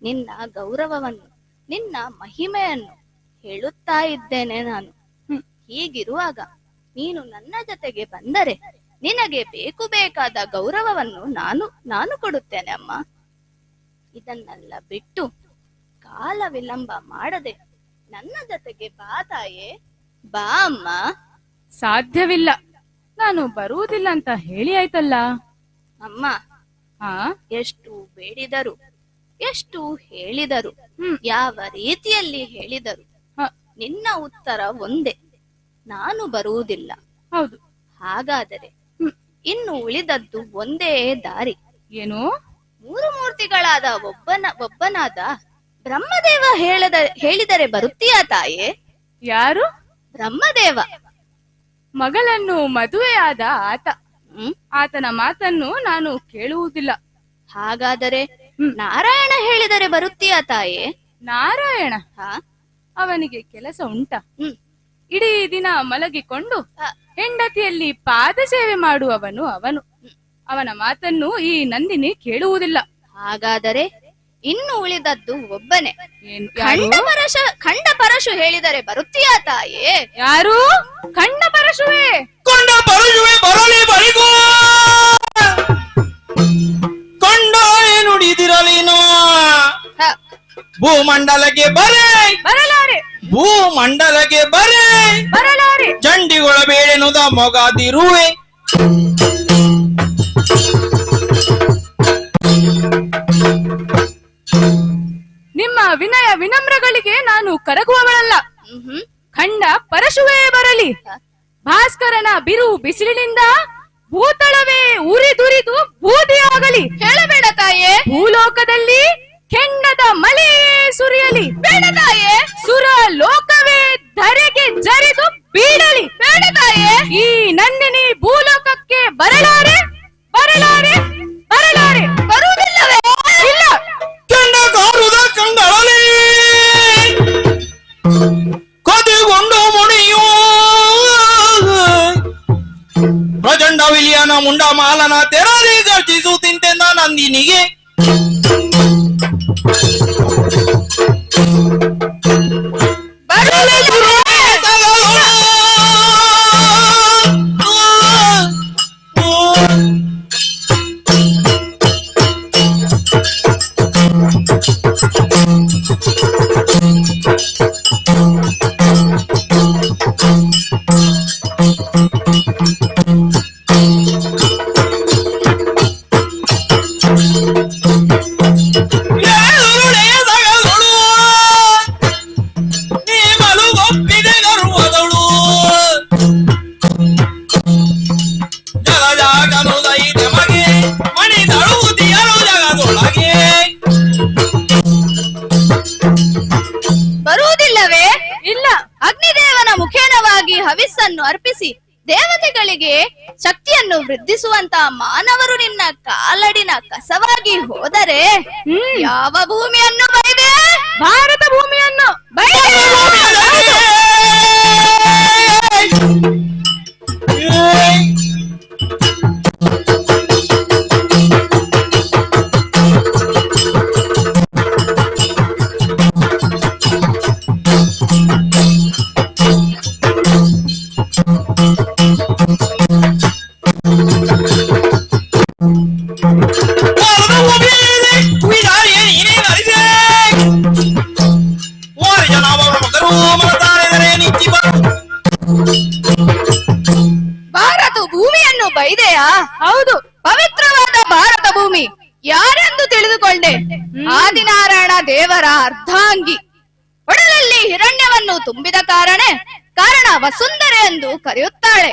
ನಿನ್ನ ಗೌರವವನ್ನು, ನಿನ್ನ ಮಹಿಮೆಯನ್ನು ಹೇಳುತ್ತಾ ಇದ್ದೇನೆ ನಾನು. ಹೀಗಿರುವಾಗ ನೀನು ನನ್ನ ಜೊತೆಗೆ ಬಂದರೆ ನಿನಗೆ ಬೇಕಾದ ಗೌರವವನ್ನು ನಾನು ಕೊಡುತ್ತೇನೆ ಅಮ್ಮ. ಇದನ್ನೆಲ್ಲ ಬಿಟ್ಟು ಕಾಲ ವಿಳಂಬ ಮಾಡದೆ ನನ್ನ ಜೊತೆಗೆ ಬಾ ತಾಯೇ, ಬಾ ಅಮ್ಮ. ಸಾಧ್ಯವಿಲ್ಲ, ನಾನು ಬರುವುದಿಲ್ಲ ಅಂತ ಹೇಳಿ ಆಯ್ತಲ್ಲ. ಅಮ್ಮ, ಎಷ್ಟು ಬೇಡಿದರು, ಎಷ್ಟು ಹೇಳಿದರು, ಯಾವ ರೀತಿಯಲ್ಲಿ ಹೇಳಿದರು ನಿನ್ನ ಉತ್ತರ ಒಂದೇ, ನಾನು ಬರುವುದಿಲ್ಲ. ಹೌದು. ಹಾಗಾದರೆ ಇನ್ನು ಉಳಿದದ್ದು ಒಂದೇ ದಾರಿ. ಏನು? ಮೂರು ಮೂರ್ತಿಗಳಾದ ಒಬ್ಬನಾದ ಬ್ರಹ್ಮದೇವ ಹೇಳಿದರೆ ಬರುತ್ತೀಯಾ ತಾಯೇ? ಯಾರು? ಬ್ರಹ್ಮದೇವ. ಮಗಳನ್ನು ಮದುವೆಯಾದ ಆತ. ಆತನ ಮಾತನ್ನು ನಾನು ಕೇಳುವುದಿಲ್ಲ. ಹಾಗಾದರೆ ನಾರಾಯಣ ಹೇಳಿದರೆ ಬರುತ್ತೀಯಾ ತಾಯೇ? ನಾರಾಯಣ? ಅವನಿಗೆ ಕೆಲಸ ಉಂಟ? ಇಡೀ ದಿನ ಮಲಗಿಕೊಂಡು ಹೆಂಡತಿಯಲ್ಲಿ ಪಾದ ಸೇವೆ ಮಾಡುವವನು ಅವನು. ಅವನ ಮಾತನ್ನು ಈ ನಂದಿನಿ ಕೇಳುವುದಿಲ್ಲ. ಹಾಗಾದರೆ ಇನ್ನು ಉಳಿದದ್ದು ಒಬ್ಬನೇ. ಖಂಡ ಪರಶು ಹೇಳಿದರೆ ಬರುತ್ತೀಯಾ ತಾಯೇ? ಯಾರು? ಖಂಡ ಪರಶುವೆ? ಕೊಂಡ ಪರಶುವೆ ಬರಲಿ ಬರಿಗೋ, ಕೊಂಡ ನುಡಿದಿರಲಿನೋ. ಭೂಮಂಡಲಕ್ಕೆ ಬರಲಾರೆ, ಭೂಮಂಡಲಕ್ಕೆ ಬರಲಾರೆ, ಜಂಡಿಗಳ ಬೇಳೆನುದ ಮೊಗದಿರುವೆ. ನಿಮ್ಮ ವಿನಯ ವಿನಮ್ರಗಳಿಗೆ ನಾನು ಕರಗುವವಳಲ್ಲ. ಖಂಡ ಪರಶುವೇ ಬರಲಿ. ಭಾಸ್ಕರನ ಬಿರು ಬಿಸಿಲಿನಿಂದ ಭೂತಳವೇ ಉರಿದುರಿದು ಬೂದಿಯಾಗಲಿ. ಹೇಳಬೇಡ ತಾಯೇ. ಭೂಲೋಕದಲ್ಲಿ ಕೆಂಡದ ಮಳೆ ಸುರಿಯಲಿ. ಬೇಡ ತಾಯೇ. ಸುರ ಲೋಕವೇ ಧರೆಗೆ ಜರಿದು ಬೀಳಲಿ. ಬೇಡ ತಾಯೇ. ಈ ನಂದಿನಿ ಭೂಲೋಕಕ್ಕೆ ಬರಲಾರೆ, ಬರಲಾರೆ, ಬರಲಾರೆ. ಬರುವುದಿಲ್ಲವೇ? ಇಲ್ಲ. ಕೆಂಡ ಕಾರುದ ಕಂಗಳಲ್ಲಿ ಕದಿಗೊಂಡು ಮುಣಿಯೋ ಪ್ರಚಂಡ ವಿಲಿಯನ ಮುಂಡ ಮಾಲನ ತೆರಳಿ ಗರ್ಜಿಸುತ್ತಿಂತೆಂದ ನಂದಿನಿಗೆ ದ್ರವ್ಯವನ್ನು ಅರ್ಪಿಸಿ ದೇವತೆಗಳಿಗೆ ಶಕ್ತಿಯನ್ನು ವೃದ್ಧಿಸುವಂತ ಮಾನವರು ನಿನ್ನ ಕಾಲಡಿನ ಕಸವಾಗಿ ಹೋದರೆ ಯಾವ ಭೂಮಿಯನ್ನು ಬೈದೆ? ಭಾರತ ಭೂಮಿಯನ್ನು ಬೈದೆ. ಭಾರತ ಭೂಮಿಯನ್ನು ಬೈದೆಯಾ? ಹೌದು, ಪವಿತ್ರವಾದ ಭಾರತ ಭೂಮಿ ಯಾರೆಂದು ತಿಳಿದುಕೊಂಡೆ? ಆದಿನಾರಾಯಣ ದೇವರ ಅರ್ಧಾಂಗಿ. ಒಡಲಲ್ಲಿ ಹಿರಣ್ಯವನ್ನು ತುಂಬಿದ ಕಾರಣ ವಸುಂಧರೆ ಎಂದು ಕರೆಯುತ್ತಾಳೆ.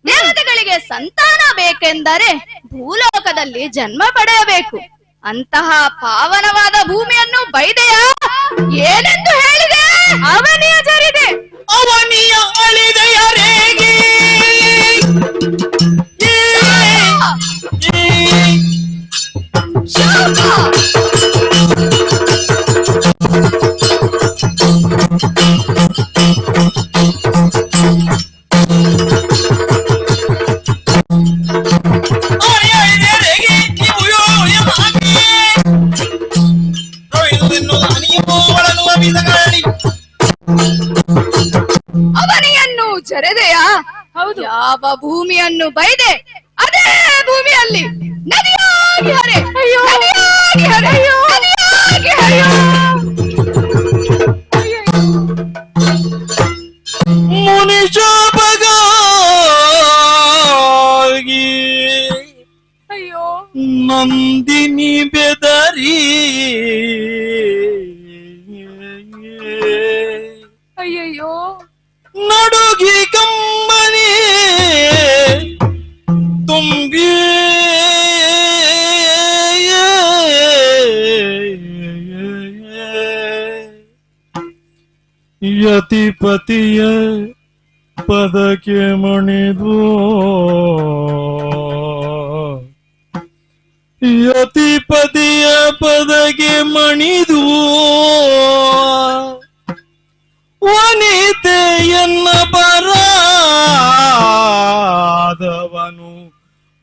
ದೇವತೆಗಳಿಗೆ ಸಂತಾನ ಬೇಕೆಂದರೆ ಭೂಲೋಕದಲ್ಲಿ ಜನ್ಮ ಪಡೆಯಬೇಕು. ಅಂತಹ ಪಾವನವಾದ ಭೂಮಿಯನ್ನು ಬೈದೆಯಾ? ಏನೆಂದು ಹೇಳಿದೆ? ಅವನಿಯ ಜರಿದೆ. ಅವನಿಯ ಅಳಿದೆಯ ರೇಗಿ ಅವನಿಯನ್ನು ಜರೆದೆಯಾ? ಹೌದು. ಯಾವ ಭೂಮಿಯನ್ನು ಬೈದೆ? ಅದೇ ಭೂಮಿಯಲ್ಲಿ ನದಿಯಾಗಿ ಹರೆ. ಅಯ್ಯೋ, ನದಿಯಾಗಿ ಹರೆ. ಅಯ್ಯೋ, ನದಿಯಾಗಿ ಹರಿಯೋ. ಮುನಿಶಾಪಗಾಗಿ ಅಯ್ಯೋ, ನಂದಿನಿ ಬೆದರಿ ಅಯ್ಯಯ್ಯೋ, ನಡುಗಿ ಕಂಬನಿ ತುಂಬಿ ಯತಿಪತಿಯ ಪದಕ್ಕೆ ಮಣಿದು ಯತಿಪತಿಯ ಪದಕ್ಕೆ ಮಣಿದು ವನಿತೆಯನ್ನ ಪರಾದವನು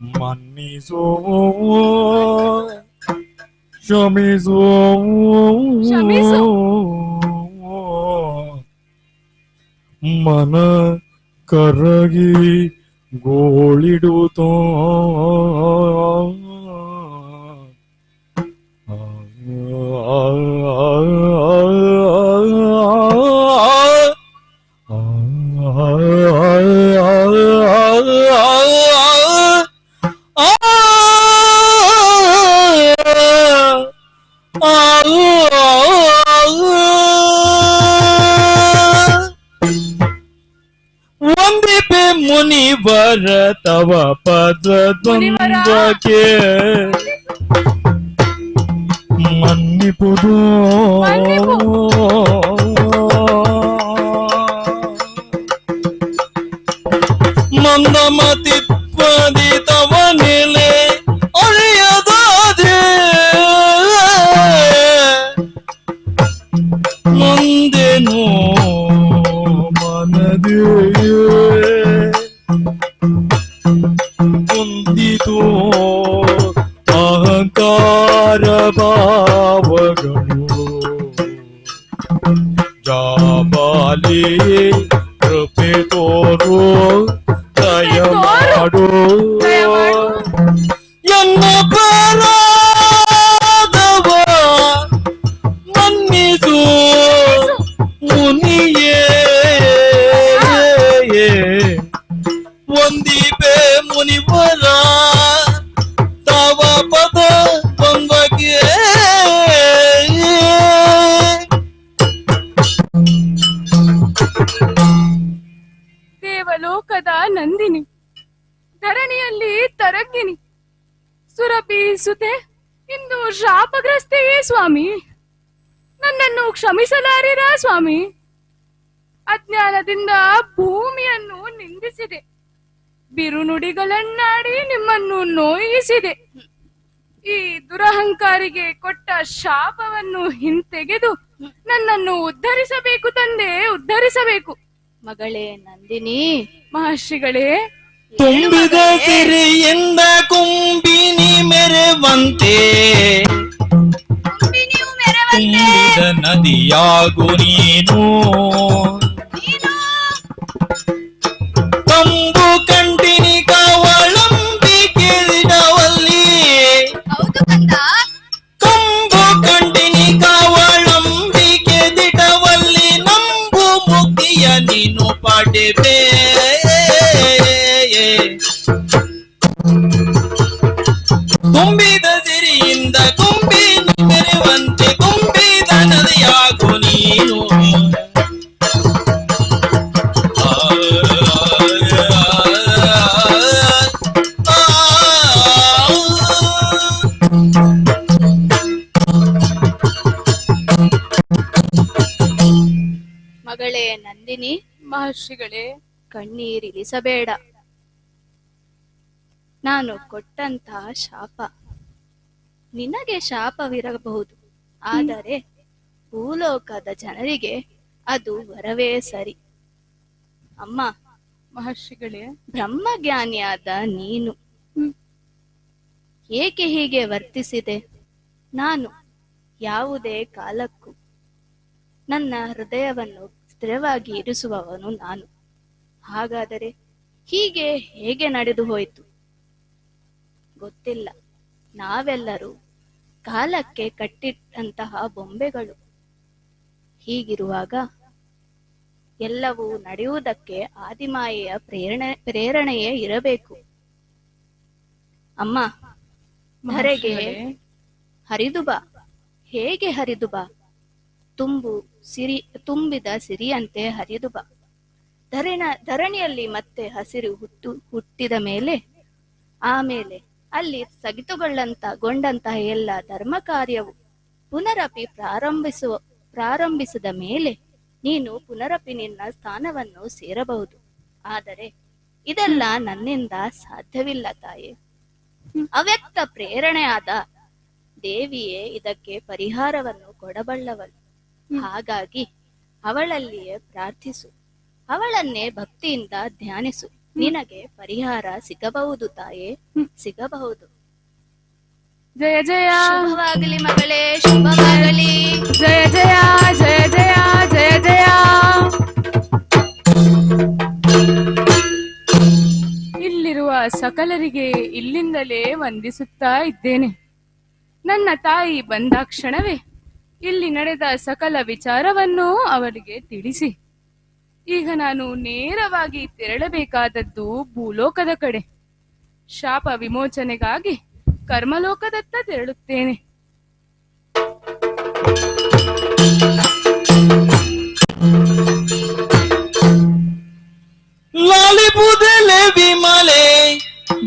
ಮನ್ನಿಸೋ ಕ್ಷಮಿಸೋ ಮನ ಕರಗಿ ಗೋಳಿಡುತ್ತೋ ವಂದಿಪೆ ಮುನಿವರ ತವ ಪದದ್ವಂದ್ವಕ್ಕೆ ಮನ್ನಿಪುದು ಮಂದಮತಿ ಪದಿ ತವ ನೆಲೆ ಅಳಿಯದಾದೆ ಮುಂದೆನೋ ಮನದೇ ಹೊಂದಿತು ಅಹಂಕಾರ ಭಾವಗಳು ಜಾಬಾಲಿ ಕೃಪೆ ತೋರು ದಯ ಮಾಡು ಎನ್ನ ಪರಾದವ ಮನ್ನಿಸು ಮುನಿಯೇ ಒಂದಿಪೆ ಮುನಿವರ ತವ ಪದ ಬಂದಗೆ ದೇವಲೋಕದ ನಂದಿನಿ, ಧರಣಿಯಲ್ಲಿ ತರಂಗಿನಿ, ಸುರಭಿ ಸುತೆ ಇಂದು ಶಾಪಗ್ರಸ್ತೆಯೇ ಸ್ವಾಮಿ. ನನ್ನನ್ನು ಕ್ಷಮಿಸಲಾರಿರಾ ಸ್ವಾಮಿ? ಅಜ್ಞಾನದಿಂದ ಭೂಮಿಯನ್ನು ನಿಂದಿಸಿದೆ, ಬಿರುನುಡಿಗಳನ್ನಾಡಿ ನಿಮ್ಮನ್ನು ನೋಯಿಸಿದೆ. ಈ ದುರಹಂಕಾರಿಗೆ ಕೊಟ್ಟ ಶಾಪವನ್ನು ಹಿಂತೆಗೆದು ನನ್ನನ್ನು ಉದ್ಧರಿಸಬೇಕು ತಂದೆ, ಉದ್ಧರಿಸಬೇಕು. ಮಗಳೇ ನಂದಿನಿ, ಮಹರ್ಷಿಗಳೇ, ತುಂಬಿದ ಸಿರಿಯಿಂದ ಕುಂಬಿನಿ ಮೆರೆವಂತೆ, ತುಂಬಿದ ನದಿಯಾಗು ನೀನು, ಕಂಬು ಕಂಟಿನಿ ಕಾವಳಂಬಿಕೆದಿಡವಲ್ಲಿ, ಕಂಬು ಕಂಟಿನಿ ಕಾವಳಂಬಿಕೆದಿಡವಲ್ಲಿ, ನಂಬು ಮುಕ್ತಿಯ ನೀನು ಪಡೆಬೇ. ತುಂಬಿದ ಸಿರಿಯಿಂದ ಕುಂಬಿನಿ ಮೆರೆವಂತೆ, ತುಂಬಿದ ನದಿಯಾಗು ನೀನು. ಮಗಳೇ ನಂದಿನಿ, ಮಹರ್ಷಿಗಳೇ, ಕಣ್ಣೀರಿಳಿಸಬೇಡ. ನಾನು ಕೊಟ್ಟಂತಹ ಶಾಪ ನಿನಗೆ ಶಾಪವಿರಬಹುದು, ಆದರೆ ಭೂಲೋಕದ ಜನರಿಗೆ ಅದು ವರವೇ ಸರಿ. ಅಮ್ಮ, ಮಹರ್ಷಿಗಳೇ, ಬ್ರಹ್ಮಜ್ಞಾನಿಯಾದ ನೀನು ಏಕೆ ಹೀಗೆ ವರ್ತಿಸಿದೆ? ನಾನು ಯಾವುದೇ ಕಾಲಕ್ಕೂ ನನ್ನ ಹೃದಯವನ್ನು ಸ್ಥಿರವಾಗಿ ಇರಿಸುವವನು ನಾನು. ಹಾಗಾದರೆ ಹೀಗೆ ಹೇಗೆ ನಡೆದು ಹೋಯಿತು ಗೊತ್ತಿಲ್ಲ. ನಾವೆಲ್ಲರೂ ಕಾಲಕ್ಕೆ ಕಟ್ಟಿಟ್ಟಂತಹ ಬೊಂಬೆಗಳು. ಹೀಗಿರುವಾಗ ಎಲ್ಲವೂ ನಡೆಯುವುದಕ್ಕೆ ಆದಿಮಾಯೆಯ ಪ್ರೇರಣೆಯೇ ಇರಬೇಕು. ಅಮ್ಮ, ಧರೆಗೆ ಹರಿದು ಬಾ. ಹೇಗೆ ಹರಿದು ಬಾ? ತುಂಬಿದ ಸಿರಿಯಂತೆ ಹರಿದು ಬಾ. ಧರಣಿಯಲ್ಲಿ ಮತ್ತೆ ಹಸಿರು ಹುಟ್ಟಿದ ಮೇಲೆ, ಆಮೇಲೆ ಅಲ್ಲಿ ಗೊಂಡಂತಹ ಎಲ್ಲ ಧರ್ಮ ಕಾರ್ಯವು ಪುನರಪಿ ಪ್ರಾರಂಭಿಸಿದ ಮೇಲೆ ನೀನು ಪುನರಪಿ ನಿನ್ನ ಸ್ಥಾನವನ್ನು ಸೇರಬಹುದು. ಆದರೆ ಇದೆಲ್ಲ ನನ್ನಿಂದ ಸಾಧ್ಯವಿಲ್ಲ ತಾಯಿ. ಅವ್ಯಕ್ತ ಪ್ರೇರಣೆಯಾದ ದೇವಿಯೇ ಇದಕ್ಕೆ ಪರಿಹಾರವನ್ನು ಕೊಡಬಲ್ಲವಳು. ಹಾಗಾಗಿ ಅವಳಲ್ಲಿಯೇ ಪ್ರಾರ್ಥಿಸು, ಅವಳನ್ನೇ ಭಕ್ತಿಯಿಂದ ಧ್ಯಾನಿಸು. ನಿನಗೆ ಪರಿಹಾರ ಸಿಗಬಹುದು ತಾಯೇ, ಸಿಗಬಹುದು. ಜಯ ಜಯ, ಶುಭವಾಗಲಿ ಮಗಳೇ, ಶುಭವಾಗಲಿ. ಜಯ ಜಯ, ಜಯ ಜಯ, ಜಯ ಜಯ. ಇಲ್ಲಿರುವ ಸಕಲರಿಗೆ ಇಲ್ಲಿಂದಲೇ ವಂದಿಸುತ್ತಾ ಇದ್ದೇನೆ. ನನ್ನ ತಾಯಿ ಬಂದಾಕ್ಷಣವೇ ಇಲ್ಲಿ ನಡೆದ ಸಕಲ ವಿಚಾರವನ್ನು ಅವರಿಗೆ ತಿಳಿಸಿ, ಈಗ ನಾನು ನೇರವಾಗಿ ತೆರಳಬೇಕಾದದ್ದು ಭೂಲೋಕದ ಕಡೆ. ಶಾಪ ವಿಮೋಚನೆಗಾಗಿ ಕರ್ಮಲೋಕದತ್ತ ತೆರಳುತ್ತೇನೆ. ಲಾಲಿಪುದಲೆ ವಿಮಲೆ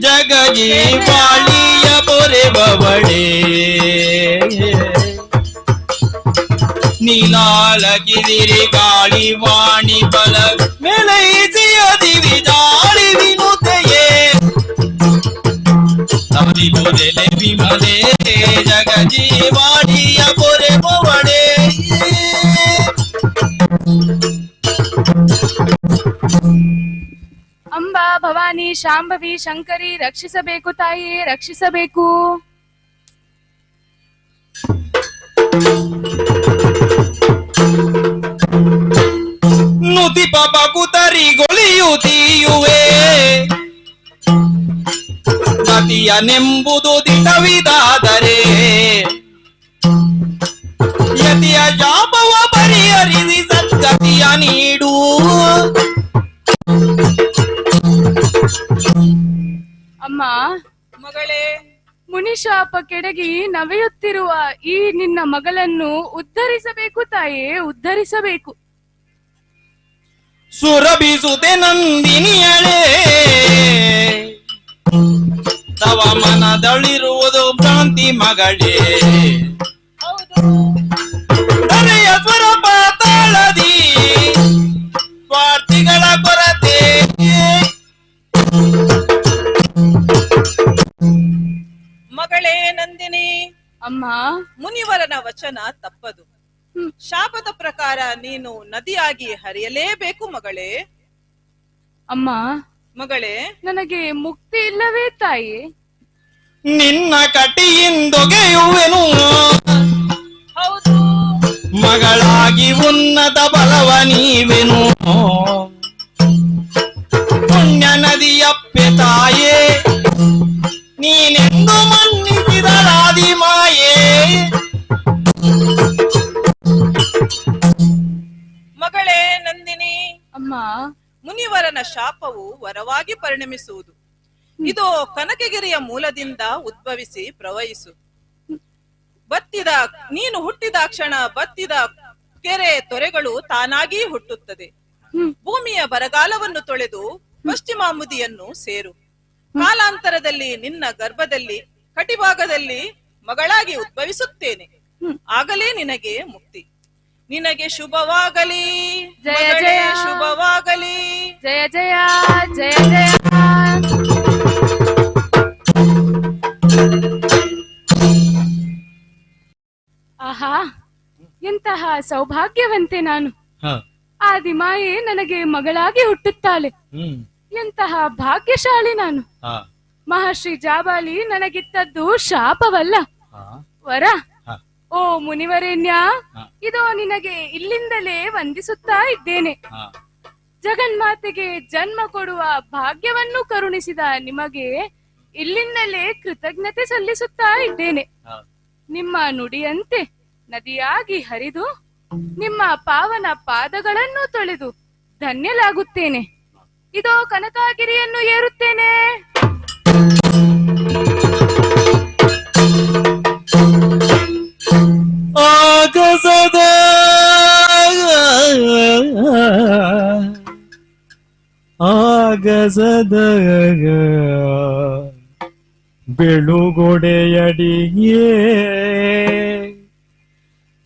ಜಗಜಿ ಬಾಳಿಯ ಬೊರೆಬವಳೆ, ನೀಲಾಳಗಿರಿರಿ ಗಾಳಿ ವಾಣಿ ಬಲ ಮೆಲೈಸಿಯ ದಿವಿ ಜಾಳಿ ವಿನುತೆಯೇ, ಲಾಲಿಪುದಲೆ ವಿಮಲೆ ಜಗಜಿ ಬಾಳಿಯ ಬೊರೆಬವಳೆ. ಅಂಬಾ, ಭವಾನಿ, ಶಾಂಭವಿ, ಶಂಕರಿ, ರಕ್ಷಿಸಬೇಕು ತಾಯಿಯೇ, ರಕ್ಷಿಸಬೇಕು. ನುತಿ ಪಾಪ ಕುತರಿ ಗೊಳಿಯುತ್ತಿಯುವೆ, ಸತಿಯನೆಂಬುದು ದಿಟವಿದಾದರೆ ಯತಿಯ ಶಾಪವ ಪರಿಹರಿಸಿ ಸದ್ಗತಿಯ ನೀಡು. ಅಮ್ಮ, ಮಗಳೇ, ಮುನಿಶಾಪ ಕೆಡಗಿ ನವೆಯುತ್ತಿರುವ ಈ ನಿನ್ನ ಮಗಳನ್ನು ಉದ್ಧರಿಸಬೇಕು ತಾಯೇ, ಉದ್ಧರಿಸಬೇಕು. ಸುರಭಿಸುತೆ ನಂದಿನಿಯಳೇ, ತವ ಮನದಳಿರುವುದು ಭ್ರಾಂತಿ ಮಗಳೇ, ಹರೆಯ ಸ್ವರ ಪಾತಾಳದಿ ಅಮ್ಮ, ಮುನಿವರನ ವಚನ ತಪ್ಪದು. ಹ್ಮ್. ಶಾಪದ ಪ್ರಕಾರ ನೀನು ನದಿಯಾಗಿ ಹರಿಯಲೇಬೇಕು ಮಗಳೇ. ಅಮ್ಮ, ಮಗಳೇ, ನನಗೆ ಮುಕ್ತಿ ಇಲ್ಲವೇ ತಾಯಿ? ನಿನ್ನ ಕಟಿಯಿಂದೊಗೆಯುವೆನು ಹೌದು ಮಗಳಾಗಿ ಉನ್ನತ ಬಲವ ನೀವೆನು. ಪುಣ್ಯ ನದಿಯಪ್ಪೆ ತಾಯೇ ನೀನೆಂದು ಮನ್ನಿಸಿದರಾದಿ ಮಾಯೇ. ಮಗಳೇ ನಂದಿನಿ, ಅಮ್ಮ, ಮುನಿವರನ ಶಾಪವು ವರವಾಗಿ ಪರಿಣಮಿಸುವುದು. ಇದು ಕನಕಗಿರಿಯ ಮೂಲದಿಂದ ಉದ್ಭವಿಸಿ ಪ್ರವಹಿಸು. ನೀನು ಹುಟ್ಟಿದ ಕ್ಷಣ ಬತ್ತಿದ ಕೆರೆ ತೊರೆಗಳು ತಾನಾಗಿ ಹುಟ್ಟುತ್ತದೆ. ಭೂಮಿಯ ಬರಗಾಲವನ್ನು ತೊಳೆದು ಪಶ್ಚಿಮಾಮುದಿಯನ್ನು ಸೇರು. ಕಾಲಾಂತರದಲ್ಲಿ ನಿನ್ನ ಗರ್ಭದಲ್ಲಿ ಕಟಿಭಾಗದಲ್ಲಿ ಮಗಳಾಗಿ ಉದ್ಭವಿಸುತ್ತೇನೆ. ಆಗಲೇ ನಿನಗೆ ಮುಕ್ತಿ. ನಿನಗೆ ಶುಭವಾಗಲಿ ಜಯ ಮಗಳೇ, ಜಯ. ಶುಭವಾಗಲಿ. ಜಯ ಜಯ ಜಯ ಜಯ. ಆಹಾ, ಎಂತಹ ಸೌಭಾಗ್ಯವಂತೆ ನಾನು. ಆದಿಮಾಯೆ ನನಗೆ ಮಗಳಾಗಿ ಹುಟ್ಟುತ್ತಾಳೆ. ಎಂತಹ ಭಾಗ್ಯಶಾಲಿ ನಾನು. ಮಹರ್ಷಿ ಜಾಬಾಲಿ ನನಗಿತ್ತದ್ದು ಶಾಪವಲ್ಲ, ವರ. ಓ ಮುನಿವರೇಣ್ಯ, ಇದೋ ನಿನಗೆ ಇಲ್ಲಿಂದಲೇ ವಂದಿಸುತ್ತಾ ಇದ್ದೇನೆ. ಜಗನ್ಮಾತೆಗೆ ಜನ್ಮ ಕೊಡುವ ಭಾಗ್ಯವನ್ನು ಕರುಣಿಸಿದ ನಿಮಗೆ ಇಲ್ಲಿಂದಲೇ ಕೃತಜ್ಞತೆ ಸಲ್ಲಿಸುತ್ತಾ ಇದ್ದೇನೆ. ನಿಮ್ಮ ನುಡಿಯಂತೆ ನದಿಯಾಗಿ ಹರಿದು ನಿಮ್ಮ ಪಾವನ ಪಾದಗಳನ್ನು ತೊಳೆದು ಧನ್ಯಲಾಗುತ್ತೇನೆ. ಇದೋ ಕನಕಗಿರಿಯನ್ನು ಏರುತ್ತೇನೆ. ಆಗಸದ ಆಗಸದ ಬೆಳುಗೊಡೆಯಡಿಗೆ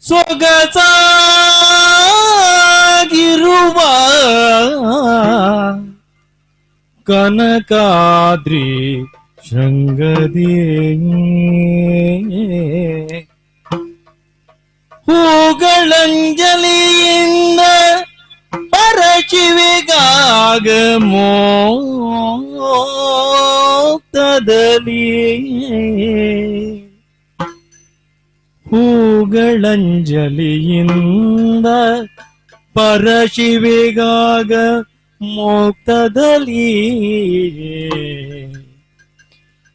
ಸೊಗಸಾಗಿರುವ ಕನಕಾದ್ರಿ ಶೃಂಗದಿ ಹೂಗಳಂಜಲಿಯಿಂದ ಪರಚಿವೆಗಾಗ ಮೋಕ್ತದಲ್ಲಿ ಹೂಗಳಂಜಲಿಯಿಂದ ಪರಶಿವೆಗಾಗ ಮೋಕ್ತದಲ್ಲಿ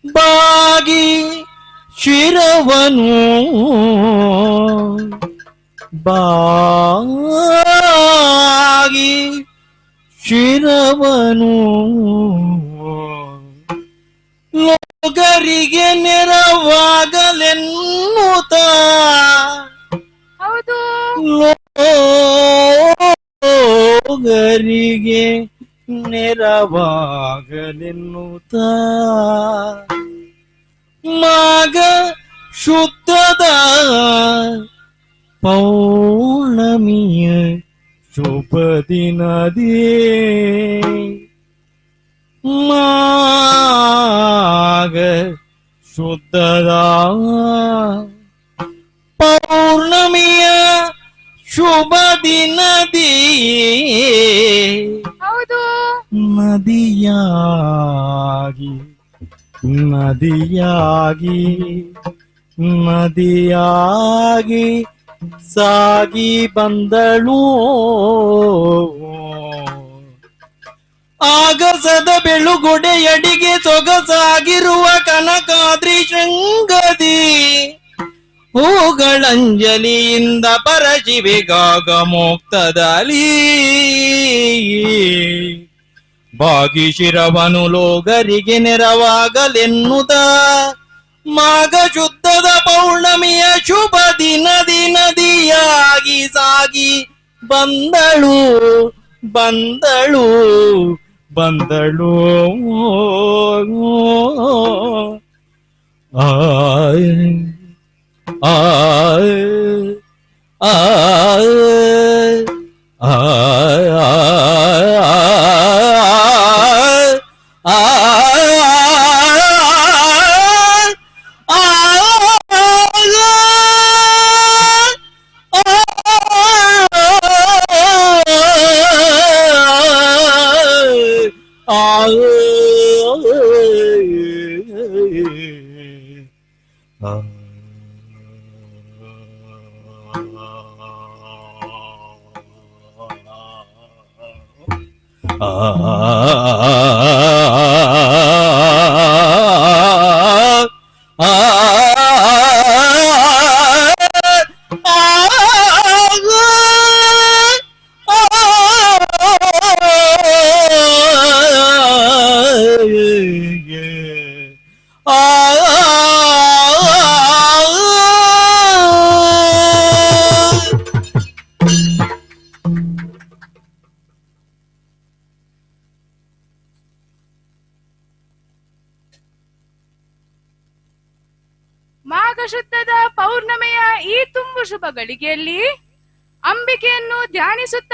ಬಾಗಿ ಶಿರವನು ಬಾಗಿ ಶಿರವನು ಲೋಕರಿಗೆ ನೆರವಾಗಲೆನ್ನುತ್ತ ಹೌದು, ಲೋಕರಿಗೆ ನೆರವಾಗಲೆನ್ನುತ್ತ ಮಾಗ ಶುದ್ಧದ ಪೌರ್ಣಮಿಯ ಶುಭ ದಿನದೇ ಮಾಗ ಶುದ್ಧದ ಪೌರ್ಣಮಿಯ ಶುಭ ದಿನದೇ ಹೌದು, ನದಿಯಾಗಿ ನದಿಯಾಗಿ ನದಿಯಾಗಿ ಸಾಗಿ ಬಂದಳು ಆಗಸದ ಬೆಳುಗೊಡೆಯಡಿಗೆ ಸೊಗಸಾಗಿರುವ ಕನಕಾದ್ರಿ ಶೃಂಗದಿ ಹೂಗಳಂಜಲಿಯಿಂದ ಪರಶಿವೆಗಾಗ ಮೋಕ್ತದಲ್ಲಿ ಬಾಗಿ ಶಿರವನು ಲೋಗರಿಗೆ ನೆರವಾಗಲೆನ್ನುತ್ತ ಮಾಘ ಶುದ್ಧದ ಪೌರ್ಣಮಿಯ ಶುಭ ದಿನದಿ ನದಿಯಾಗಿ ಸಾಗಿ ಬಂದಳು ಬಂದಳು ಬಂದಳು ಆಯ್ ಆಯ್ ಆಯ್ ಆಯ್ ಆಯ್ ಮಾಘ ಶುದ್ಧದ ಪೌರ್ಣಮೆಯ ಈ ತುಂಬು ಶುಭ ಗಳಿಗೆಯಲ್ಲಿ ಅಂಬಿಕೆಯನ್ನು ಧ್ಯಾನಿಸುತ್ತ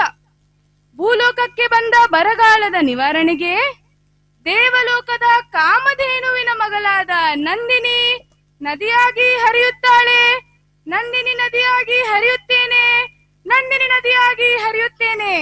ಭೂಲೋಕಕ್ಕೆ ಬಂದ ಬರಗಾಲದ ನಿವಾರಣೆಗೆ ದೇವಲೋಕದ ಕಾಮಧೇನುವಿನ ಮಗಳಾದ ನಂದಿನಿ ನದಿಯಾಗಿ ಹರಿಯುತ್ತಾಳೆ. ನಂದಿನಿ ನದಿಯಾಗಿ ಹರಿಯುತ್ತೇನೆ, ನಂದಿನಿ ನದಿಯಾಗಿ ಹರಿಯುತ್ತೇನೆ.